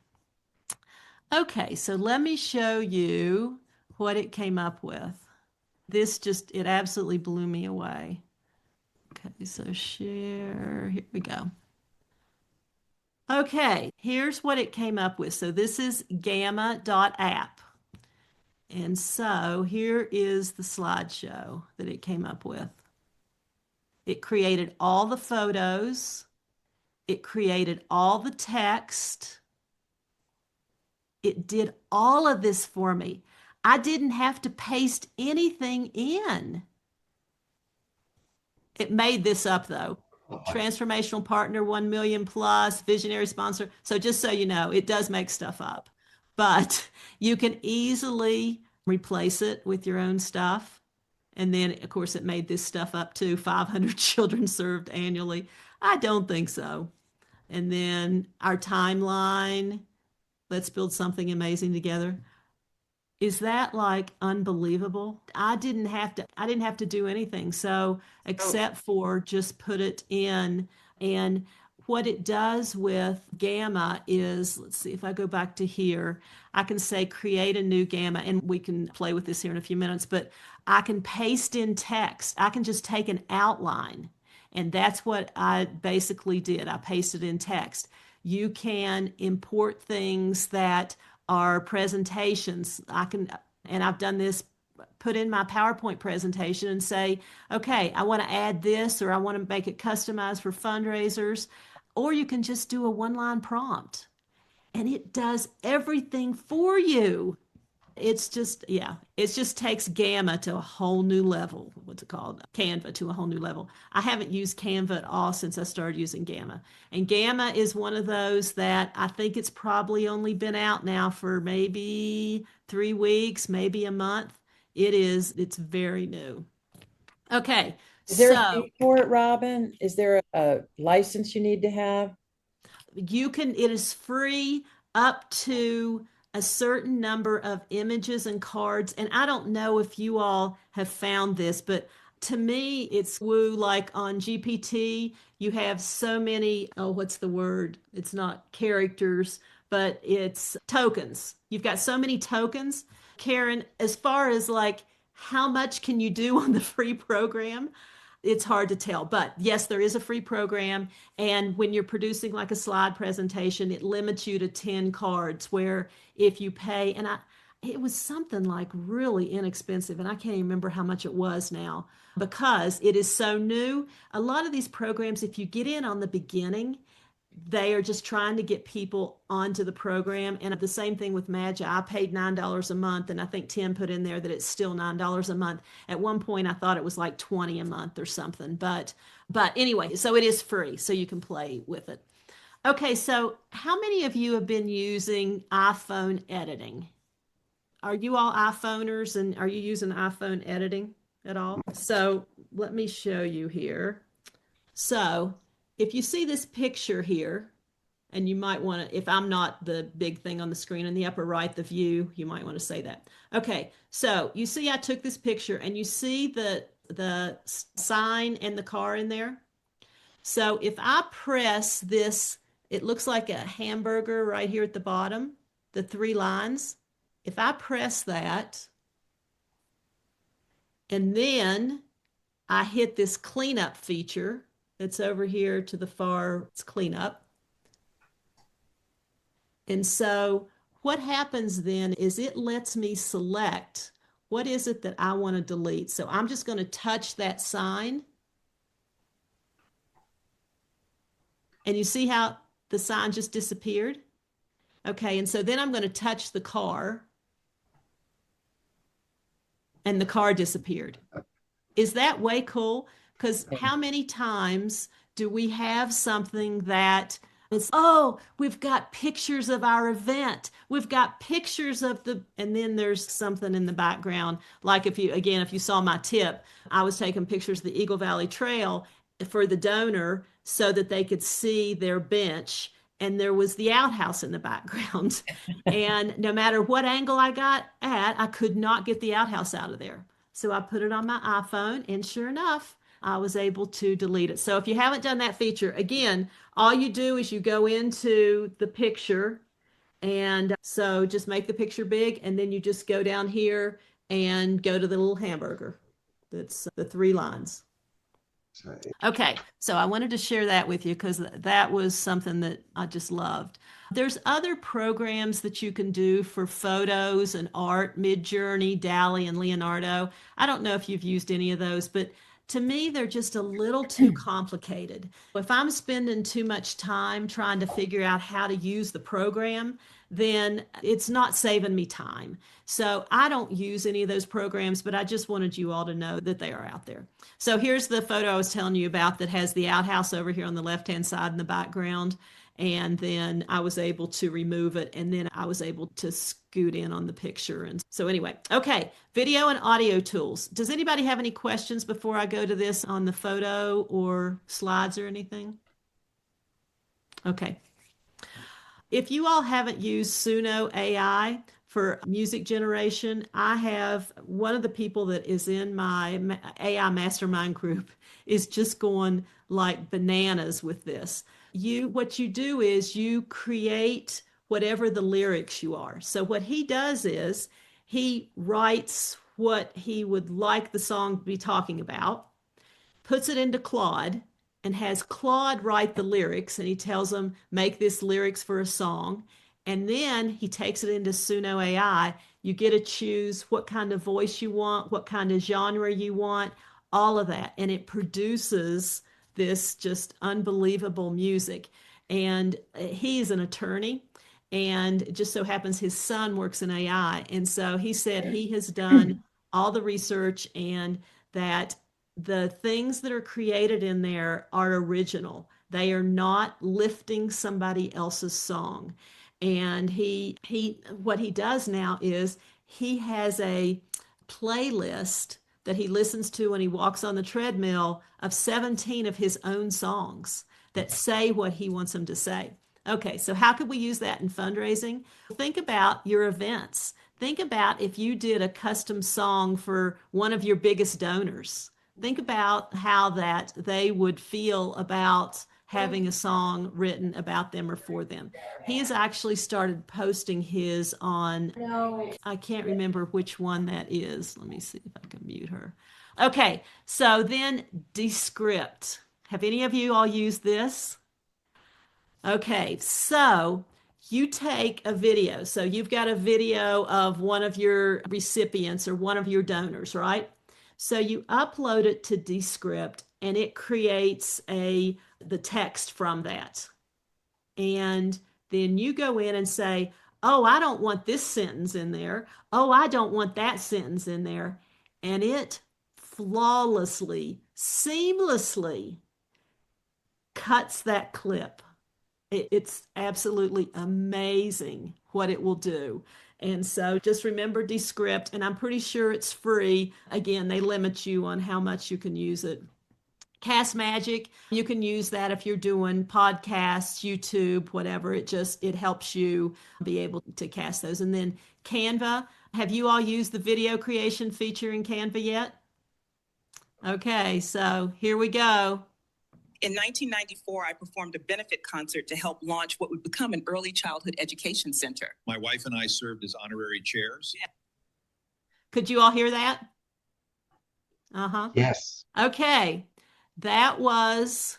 Okay, so let me show you what it came up with. It absolutely blew me away. Okay, so share, here we go. Okay, here's what it came up with. So this is gamma.app. And so here is the slideshow that it came up with. It created all the photos. It created all the text. It did all of this for me. I didn't have to paste anything in. It made this up though. Transformational partner, 1 million plus, visionary sponsor. So just so you know, it does make stuff up, but you can easily replace it with your own stuff. And then, of course, it made this stuff up too. 500 children served annually. I don't think so. And then our timeline. Let's build something amazing together. Is that like unbelievable? I didn't have to do anything. So Oh, except for just put it in. And what it does with Gamma is, let's see if I go back to here, I can say create a new Gamma, and we can play with this here in a few minutes, but I can paste in text. I can just take an outline. And that's what I basically did. I pasted in text. You can import things that are presentations. And I've done this, put in my PowerPoint presentation and say, okay, I want to add this or I want to make it customized for fundraisers. Or you can just do a one-line prompt and it does everything for you. It's just, yeah, it just takes Gamma to a whole new level. What's it called? Canva to a whole new level. I haven't used Canva at all since I started using Gamma. And Gamma is one of those that I think it's probably only been out now for maybe 3 weeks, maybe a month. It's very new. Okay, Is there a so fee for it, Robin? Is there a license you need to have? it is free up to a certain number of images and cards. And I don't know if you all have found this, but to me, it's woo like on GPT, you have so many, oh, what's the word? It's not characters, but it's tokens. You've got so many tokens. Karen, as far as like how much can you do on the free program? It's hard to tell. But yes, there is a free program. And when you're producing like a slide presentation, it limits you to 10 cards, where if you pay, it was something like really inexpensive, and I can't even remember how much it was now because it is so new. A lot of these programs, if you get in on the beginning, they are just trying to get people onto the program. And the same thing with Magi. I paid $9 a month, and I think Tim put in there that it's still $9 a month. At one point, I thought it was like 20 a month or something. But anyway, so it is free, so you can play with it. Okay, so how many of you have been using iPhone editing? Are you all iPhoners, and are you using iPhone editing at all? So let me show you here. So if you see this picture here, and you might want to, if I'm not the big thing on the screen in the upper right, the view, you might want to say that. Okay, so you see I took this picture and you see the sign and the car in there. So if I press this, it looks like a hamburger right here at the bottom, the 3 lines. If I press that and then I hit this cleanup feature that's over here to the far, it's cleanup. And so what happens then is it lets me select what is it that I want to delete. So I'm just going to touch that sign. And you see how the sign just disappeared? Okay, and so then I'm going to touch the car and the car disappeared. Is that way cool? Because how many times do we have something that it's, oh, we've got pictures of our event. We've got pictures of the, and then there's something in the background. Like if you, again, if you saw my tip, I was taking pictures of the Eagle Valley Trail for the donor so that they could see their bench. And there was the outhouse in the background. And no matter what angle I got at, I could not get the outhouse out of there. So I put it on my iPhone, and sure enough, I was able to delete it. So if you haven't done that feature, again, all you do is you go into the picture, and so just make the picture big, and then you just go down here and go to the little hamburger. That's the 3 lines. Okay, so I wanted to share that with you because that was something that I just loved. There's other programs that you can do for photos and art, Midjourney, Dali, and Leonardo. I don't know if you've used any of those, but to me, they're just a little too complicated. If I'm spending too much time trying to figure out how to use the program, then it's not saving me time. So I don't use any of those programs, but I just wanted you all to know that they are out there. So here's the photo I was telling you about that has the outhouse over here on the left-hand side in the background. And then I was able to remove it, and then I was able to scoot in on the picture. And so anyway, okay, video and audio tools. Does anybody have any questions before I go to this on the photo or slides or anything? Okay. If you all haven't used Suno AI for music generation, I have one of the people that is in my AI mastermind group is just going like bananas with this. What you do is you create whatever the lyrics you are. So what he does is he writes what he would like the song to be talking about, puts it into Claude, and has Claude write the lyrics, and he tells them, make this lyrics for a song. And then he takes it into Suno AI. You get to choose what kind of voice you want, what kind of genre you want, all of that. And it produces this just unbelievable music. And he's an attorney. And it just so happens his son works in AI. And so he said he has done all the research and that the things that are created in there are original. They are not lifting somebody else's song. And he what he does now is he has a playlist that he listens to when he walks on the treadmill of 17 of his own songs that say what he wants them to say. Okay, so how could we use that in fundraising? Think about your events. Think about if you did a custom song for one of your biggest donors. Think about how that they would feel about having a song written about them or for them. He has actually started posting his on, I can't remember which one that is. Let me see if I can mute her. Okay, so then Descript. Have any of you all used this? Okay, so you take a video. So you've got a video of one of your recipients or one of your donors, right? So you upload it to Descript and it creates the text from that. And then you go in and say, "Oh, I don't want this sentence in there. Oh, I don't want that sentence in there." And it flawlessly, seamlessly cuts that clip. It's absolutely amazing what it will do. And so just remember Descript, and I'm pretty sure it's free. Again, they limit you on how much you can use it. Cast Magic, you can use that if you're doing podcasts, YouTube, whatever. It helps you be able to cast those. And then Canva, have you all used the video creation feature in Canva yet? Okay, so here we go. In 1994, I performed a benefit concert to help launch what would become an early childhood education center. My wife and I served as honorary chairs. Could you all hear that? Uh-huh. Yes. Okay. That was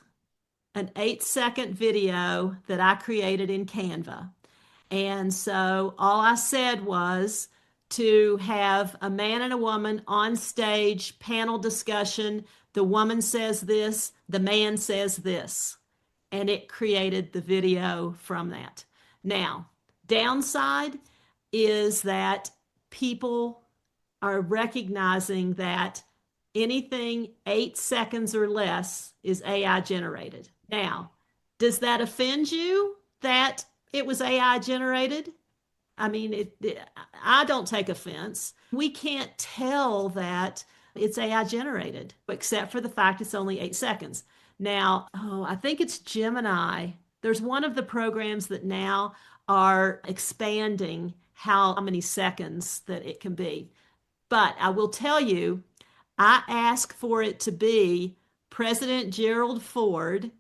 an 8-second video that I created in Canva. And so all I said was to have a man and a woman on stage, panel discussion. The woman says this, the man says this, and it created the video from that. Now, Downside is that people are recognizing that anything 8 seconds or less is AI generated. Now, does that offend you that it was AI generated? I mean, I don't take offense. We can't tell that it's AI generated, except for the fact it's only 8 seconds. Now, I think it's Gemini. There's one of the programs that now are expanding how many seconds that it can be. But I will tell you, I asked for it to be President Gerald Ford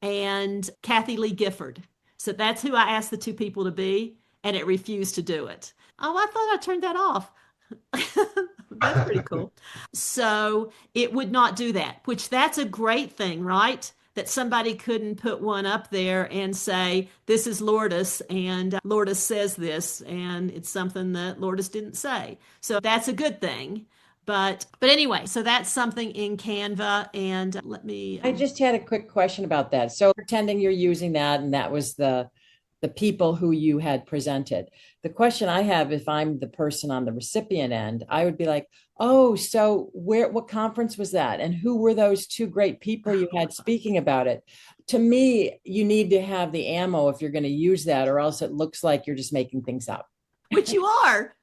and Kathy Lee Gifford. So that's who I asked the two people to be, and it refused to do it. Oh, I thought I turned that off. That's pretty cool. So it would not do that, which that's a great thing, right? That somebody couldn't put one up there and say, this is Lourdes, and Lourdes says this, and it's something that Lourdes didn't say. So that's a good thing. But anyway, so that's something in Canva. And let me I just had a quick question about that. So pretending you're using that and that was the people who you had presented. The question I have, if I'm the person on the recipient end, I would be like, oh, so what conference was that? And who were those two great people you had speaking about it? To me, you need to have the ammo if you're going to use that, or else it looks like you're just making things up. which you are.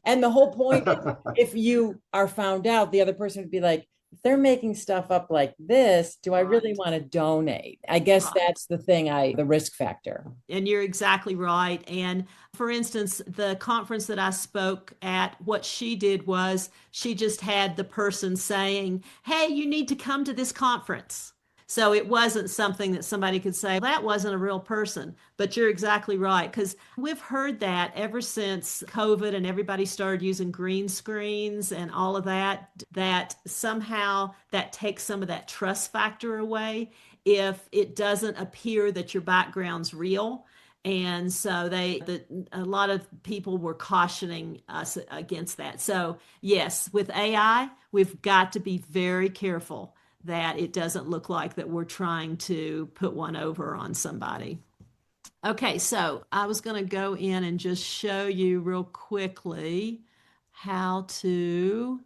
And the whole point is, if you are found out, the other person would be like, if they're making stuff up like this, do I really want to donate? I guess Right. that's the thing, the risk factor. And you're exactly right. And for instance, the conference that I spoke at, what she did was she just had the person saying, hey, you need to come to this conference. So it wasn't something that somebody could say, that wasn't a real person. But you're exactly right. Because we've heard that ever since COVID and everybody started using green screens and all of that, that somehow that takes some of that trust factor away if it doesn't appear that your background's real. And so a lot of people were cautioning us against that. So yes, with AI, we've got to be very careful that it doesn't look like that we're trying to put one over on somebody. Okay, so I was going to go in and just show you real quickly how to,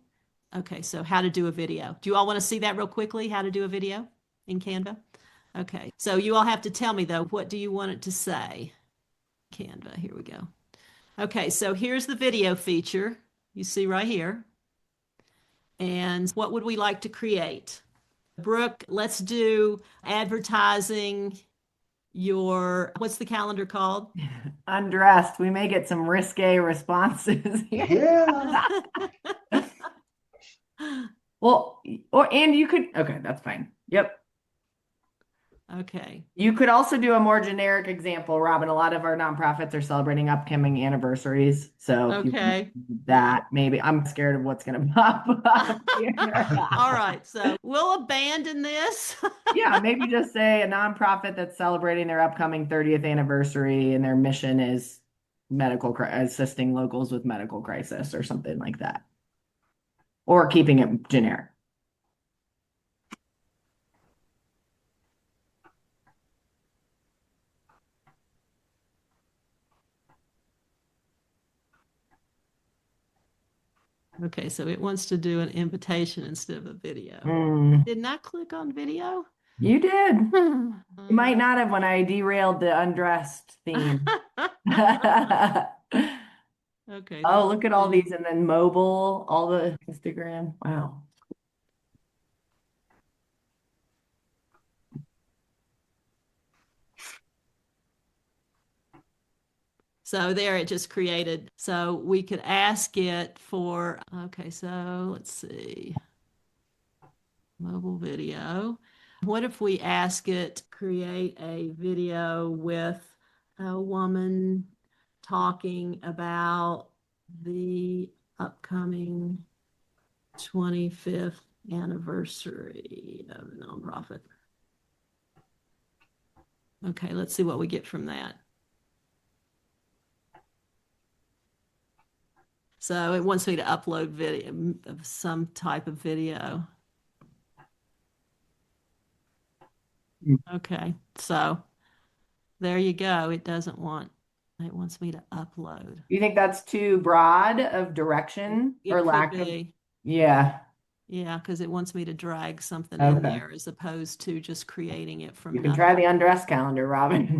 okay, so how to do a video. Do you all want to see that real quickly, how to do a video in Canva? Okay, so you all have to tell me though, what do you want it to say? Canva, here we go. Okay, so here's the video feature you see right here. And what would we like to create? Brooke, let's do advertising what's the calendar called? Undressed. We may get some risque responses here. Yeah. Well, and you could, okay, that's fine. Yep. Okay. You could also do a more generic example, Robin. A lot of our nonprofits are celebrating upcoming anniversaries. So if you Okay. do that, maybe I'm scared of what's going to pop up here. All right. So we'll abandon this. Yeah, maybe just say a nonprofit that's celebrating their upcoming 30th anniversary and their mission is assisting locals with medical crisis or something like that. Or keeping it generic. Okay, so it wants to do an invitation instead of a video. Didn't I click on video? You did. You might not have when I derailed the undressed theme. Okay. Oh, look at all these and then mobile, all the Instagram. Wow. So there it just created. So we could ask it for, okay, so let's see. Mobile video. What if we ask it create a video with a woman talking about the upcoming 25th anniversary of the nonprofit? Okay, let's see what we get from that. So it wants me to upload video of some type of video. Okay, so there you go. It doesn't want It wants me to upload. You think that's too broad of direction It or could lack of? be. Yeah. Yeah, because it wants me to drag something in Okay. there as opposed to just creating it from You can try the nothing. undress calendar, Robin.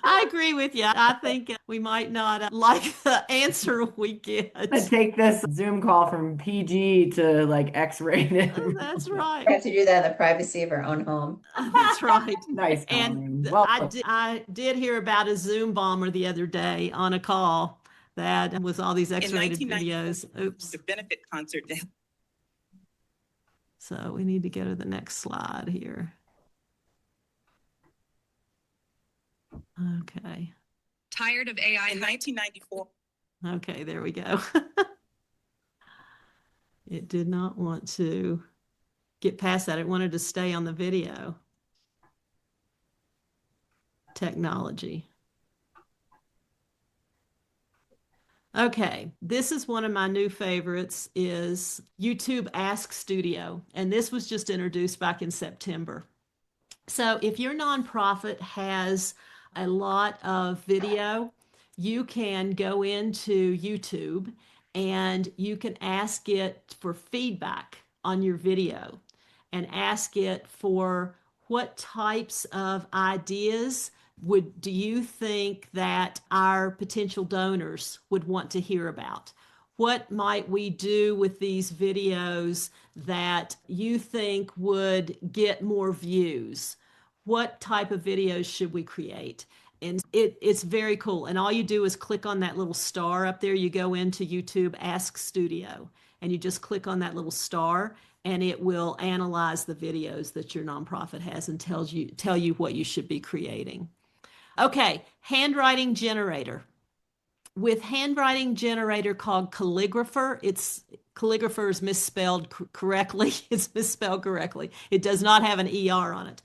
I agree with you. I think we might not like the answer we get. Take this Zoom call from PG to like X-rated. That's We right. have to do that in the privacy of our own home. That's right. Nice, And Colleen. Well, I did hear about a Zoom bomber the other day on a call that was all these In X-rated 1994, videos. Oops. the benefit concert to So we need to go to the next slide here. Okay. Tired of AI in 1994. Okay, there we go. It did not want to get past that. It wanted to stay on the video. Technology. Okay, this is one of my new favorites is YouTube Ask Studio, and this was just introduced back in September. So if your nonprofit has a lot of video, you can go into YouTube and you can ask it for feedback on your video and ask it for what types of ideas do you think that our potential donors would want to hear about? What might we do with these videos that you think would get more views? What type of videos should we create? And it's very cool. And all you do is click on that little star up there. You go into YouTube Ask Studio and you just click on that little star and it will analyze the videos that your nonprofit has and tell you what you should be creating. Okay, handwriting generator. With handwriting generator called Calligrapher, Calligrapher is misspelled correctly. It's misspelled correctly. It does not have an ER on it.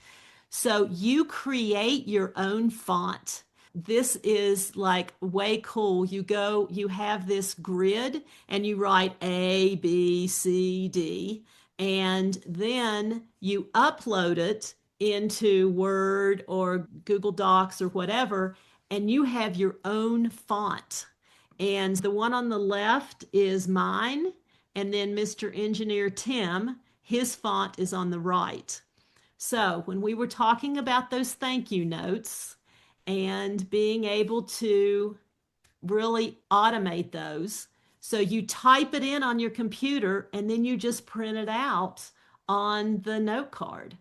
So you create your own font. This is like way cool. You have this grid and you write A, B, C, D, and then you upload it into Word or Google Docs or whatever, and you have your own font. And the one on the left is mine, and then Mr. Engineer Tim, his font is on the right. So when we were talking about those thank you notes and being able to really automate those, so you type it in on your computer and then you just print it out on the note card.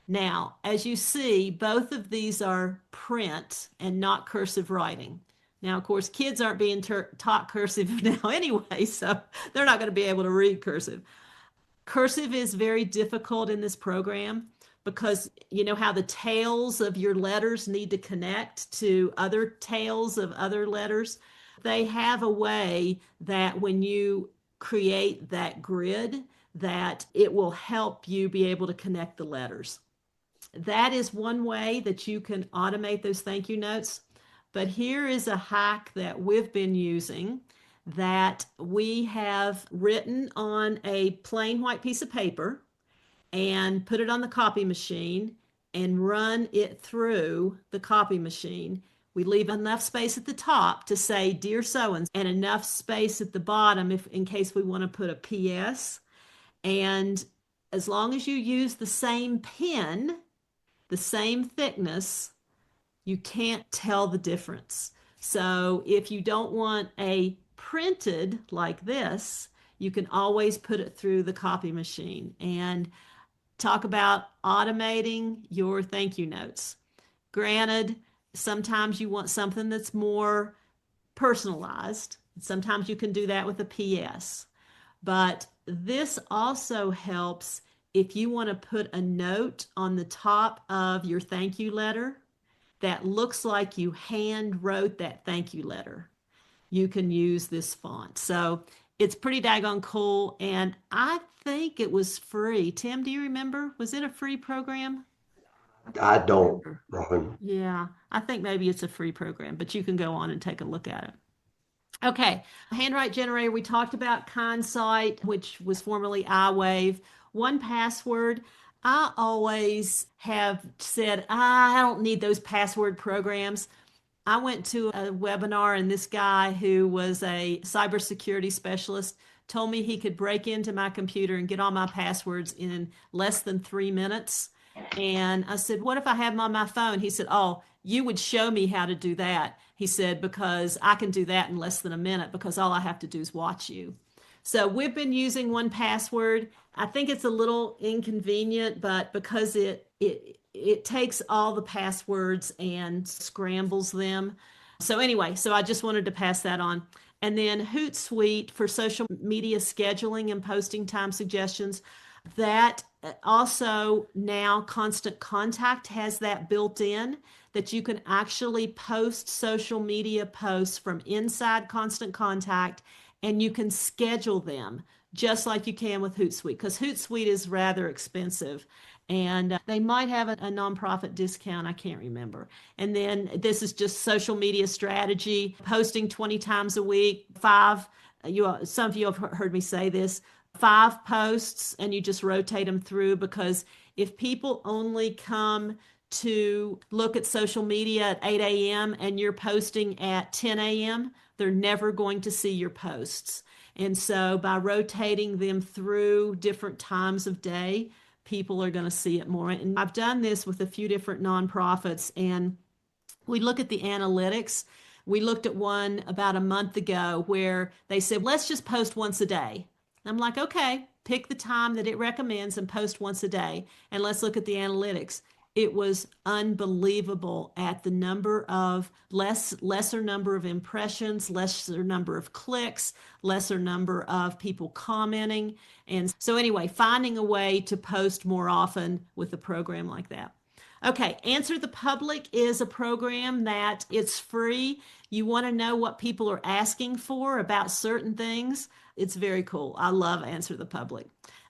Now, as you see, both of these are print and not cursive writing. Now, of course, kids aren't being taught cursive now anyway, so they're not going to be able to read cursive. Cursive is very difficult in this program because you know how the tails of your letters need to connect to other tails of other letters. They have a way that when you create that grid, that it will help you be able to connect the letters. That is one way that you can automate those thank you notes. But here is a hack that we've been using that we have written on a plain white piece of paper and put it on the copy machine and run it through the copy machine. We leave enough space at the top to say dear so and enough space at the bottom if in case we want to put a PS. And as long as you use the same pen, the same thickness, you can't tell the difference. So if you don't want a printed like this, you can always put it through the copy machine and talk about automating your thank you notes. Granted, sometimes you want something that's more personalized. Sometimes you can do that with a PS. But this also helps if you want to put a note on the top of your thank you letter that looks like you hand wrote that thank you letter. You can use this font. So it's pretty daggone cool. And I think it was free. Tim, do you remember? Was it a free program? I don't, Robin. Yeah, I think maybe it's a free program, but you can go on and take a look at it. Okay, handwrite generator. We talked about Kindsight, which was formerly iWave. 1Password. I always have said, I don't need those password programs. I went to a webinar, and this guy who was a cybersecurity specialist told me he could break into my computer and get all my passwords in less than 3 minutes. And I said, what if I have them on my phone? He said, oh, you would show me how to do that. He said, because I can do that in less than a minute because all I have to do is watch you. So we've been using 1Password. I think it's a little inconvenient, but because it takes all the passwords and scrambles them. So anyway, so I just wanted to pass that on. And then Hootsuite for social media scheduling and posting time suggestions. That also now Constant Contact has that built in that you can actually post social media posts from inside Constant Contact and you can schedule them just like you can with Hootsuite because Hootsuite is rather expensive and they might have a nonprofit discount. I can't remember. And then this is just social media strategy, posting 20 times a week, some of you have heard me say this, 5 posts, and you just rotate them through because if people only come to look at social media at 8 a.m. and you're posting at 10 a.m., they're never going to see your posts. And so by rotating them through different times of day, people are going to see it more. And I've done this with a few different nonprofits, and we look at the analytics. We looked at one about a month ago where they said, let's just post once a day. I'm like, okay, pick the time that it recommends and post once a day. And let's look at the analytics. It was unbelievable at the lesser number of impressions, lesser number of clicks, lesser number of people commenting. And so anyway, finding a way to post more often with a program like that. Okay, Answer the Public is a program that it's free. You want to know what people are asking for about certain things. It's very cool. I love Answer the Public.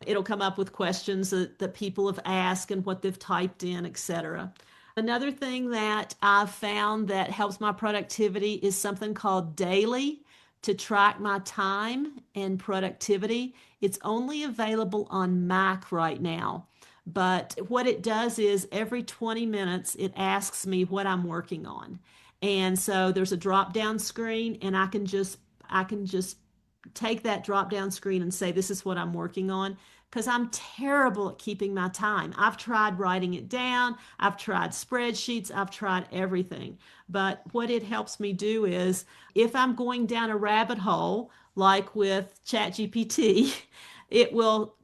It'll come up with questions that people have asked and what they've typed in, etc. Another thing that I've found that helps my productivity is something called Daily to track my time and productivity. It's only available on Mac right now. But what it does is every 20 minutes, it asks me what I'm working on. And so there's a drop down screen and I can just take that drop down screen and say, this is what I'm working on. Because I'm terrible at keeping my time. I've tried writing it down, I've tried spreadsheets, I've tried everything. But what it helps me do is if I'm going down a rabbit hole, like with ChatGPT, it will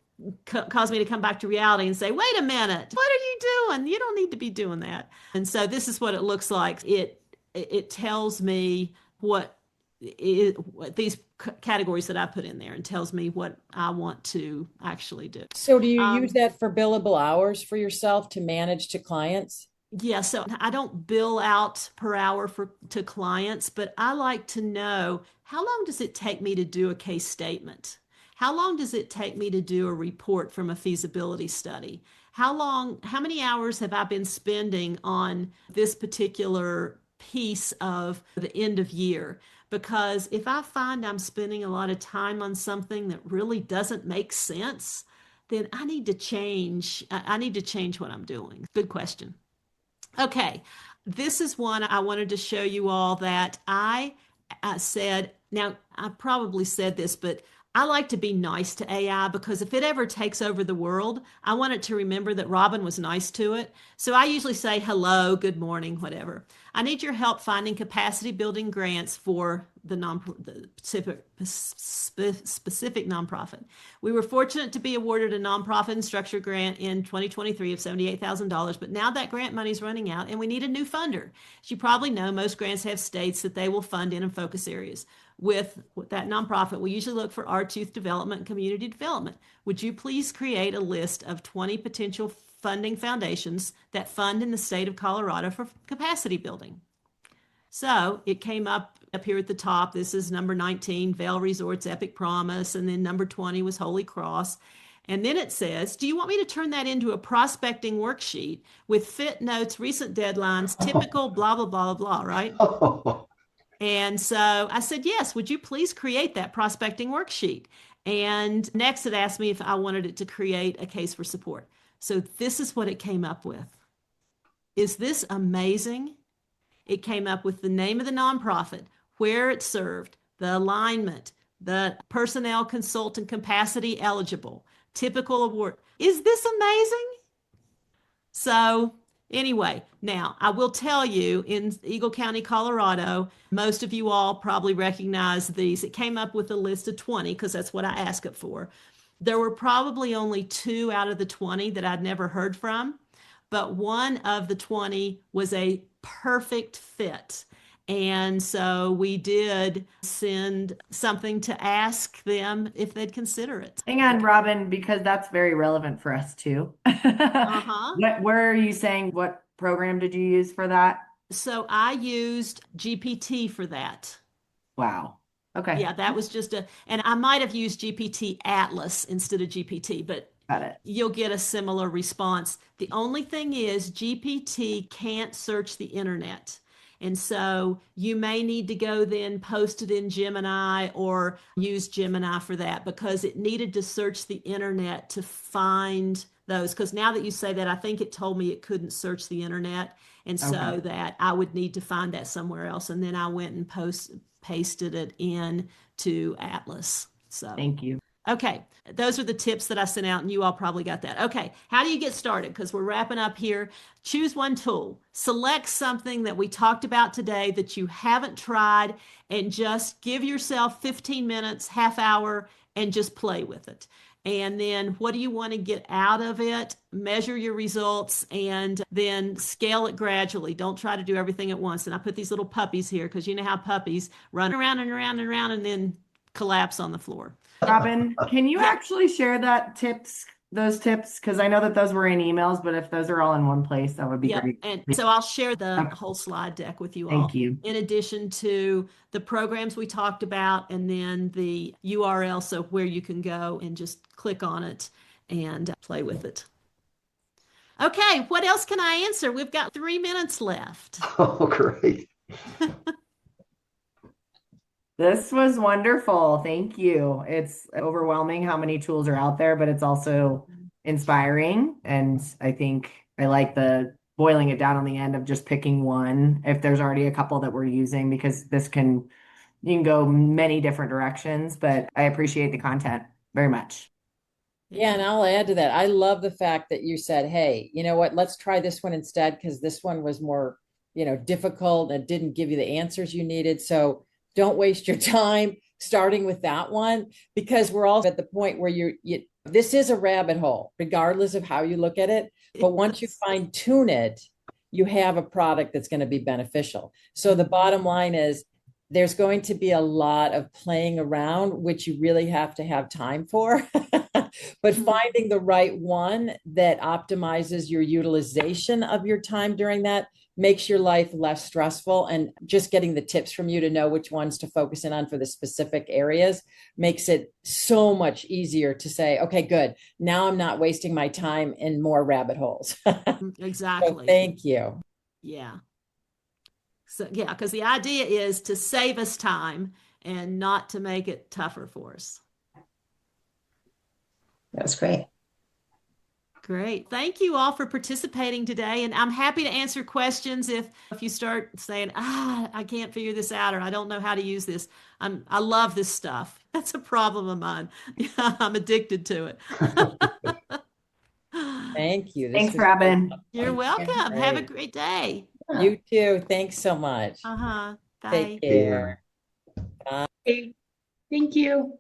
cause me to come back to reality and say, wait a minute, what are you doing? You don't need to be doing that. And so this is what it looks like. It tells me what these categories that I put in there and tells me what I want to actually do. So do you use that for billable hours for yourself to manage to clients? Yeah, so I don't bill out per hour to clients, but I like to know how long does it take me to do a case statement? How long does it take me to do a report from a feasibility study? How many hours have I been spending on this particular piece of the end of year? Because if I find I'm spending a lot of time on something that really doesn't make sense, then I need to change. I need to change what I'm doing. Good question. Okay, this is one I wanted to show you all that I said. Now, I probably said this, but I like to be nice to AI because if it ever takes over the world, I want it to remember that Robin was nice to it. So I usually say hello, good morning, whatever. I need your help finding capacity building grants for the specific nonprofit. We were fortunate to be awarded a nonprofit and structure grant in 2023 of $78,000, but now that grant money is running out and we need a new funder. As you probably know, most grants have states that they will fund in and focus areas. With that nonprofit, we usually look for arts, youth development, and community development. Would you please create a list of 20 potential funding foundations that fund in the state of Colorado for capacity building? So it came up here at the top. This is number 19, Vail Resorts Epic Promise. And then number 20 was Holy Cross. And then it says, do you want me to turn that into a prospecting worksheet with fit notes, recent deadlines, typical blah, blah, blah, blah, right? And so I said, yes, would you please create that prospecting worksheet? And next it asked me if I wanted it to create a case for support. So this is what it came up with. Is this amazing? It came up with the name of the nonprofit, where it served, the alignment, the personnel consultant capacity eligible, typical award. Is this amazing? So, anyway, now I will tell you in Eagle County, Colorado, most of you all probably recognize these. It came up with a list of 20 because that's what I asked it for. There were probably only 2 out of the 20 that I'd never heard from, but one of the 20 was a perfect fit. And so we did send something to ask them if they'd consider it. Hang on, Robin, because that's very relevant for us too. Uh-huh. Where are you saying, what program did you use for that? So I used GPT for that. Wow. Okay. Yeah, that was and I might have used GPT Atlas instead of GPT, but Got it. you'll get a similar response. The only thing is GPT can't search the internet. And so you may need to go then post it in Gemini or use Gemini for that because it needed to search the internet to find those. Because now that you say that, I think it told me it couldn't search the internet. And so Okay. that I would need to find that somewhere else. And then I went and pasted it in to Atlas. So Thank you. okay, those are the tips that I sent out, and you all probably got that. Okay, how do you get started? Because we're wrapping up here. Choose one tool. Select something that we talked about today that you haven't tried, and just give yourself 15 minutes, half hour, and just play with it. And then what do you want to get out of it? Measure your results and then scale it gradually. Don't try to do everything at once. And I put these little puppies here because you know how puppies run around and around and around and then collapse on the floor. Robin, can you actually share those tips? Because I know that those were in emails, but if those are all in one place, that would be Yep. great. And so I'll share the Okay. whole slide deck with you all. Thank you. In addition to the programs we talked about and then the URL, so where you can go and just click on it and play with it. Okay, what else can I answer? We've got 3 minutes left. Oh, great. This was wonderful. Thank you. It's overwhelming how many tools are out there, but it's also inspiring. And I think I like the boiling it down on the end of just picking one if there's already a couple that we're using, because you can go many different directions, but I appreciate the content very much. Yeah, and I'll add to that. I love the fact that you said, hey, you know what, let's try this one instead, because this one was more, difficult and didn't give you the answers you needed. So don't waste your time starting with that one, because we're all at the point where this is a rabbit hole, regardless of how you look at it. But once you fine tune it, you have a product that's going to be beneficial. So the bottom line is there's going to be a lot of playing around, which you really have to have time for. But finding the right one that optimizes your utilization of your time during that makes your life less stressful. And just getting the tips from you to know which ones to focus in on for the specific areas makes it so much easier to say, okay, good. Now I'm not wasting my time in more rabbit holes. Exactly. So thank you. Yeah. So yeah, because the idea is to save us time and not to make it tougher for us. That was great. Great. Thank you all for participating today. And I'm happy to answer questions if you start saying, I can't figure this out, or I don't know how to use this. I love this stuff. That's a problem of mine. I'm addicted to it. Thank you. Thanks, Robin. You're welcome. Have a great day. You too. Thanks so much. Uh-huh. Bye. Take care. Okay, thank you.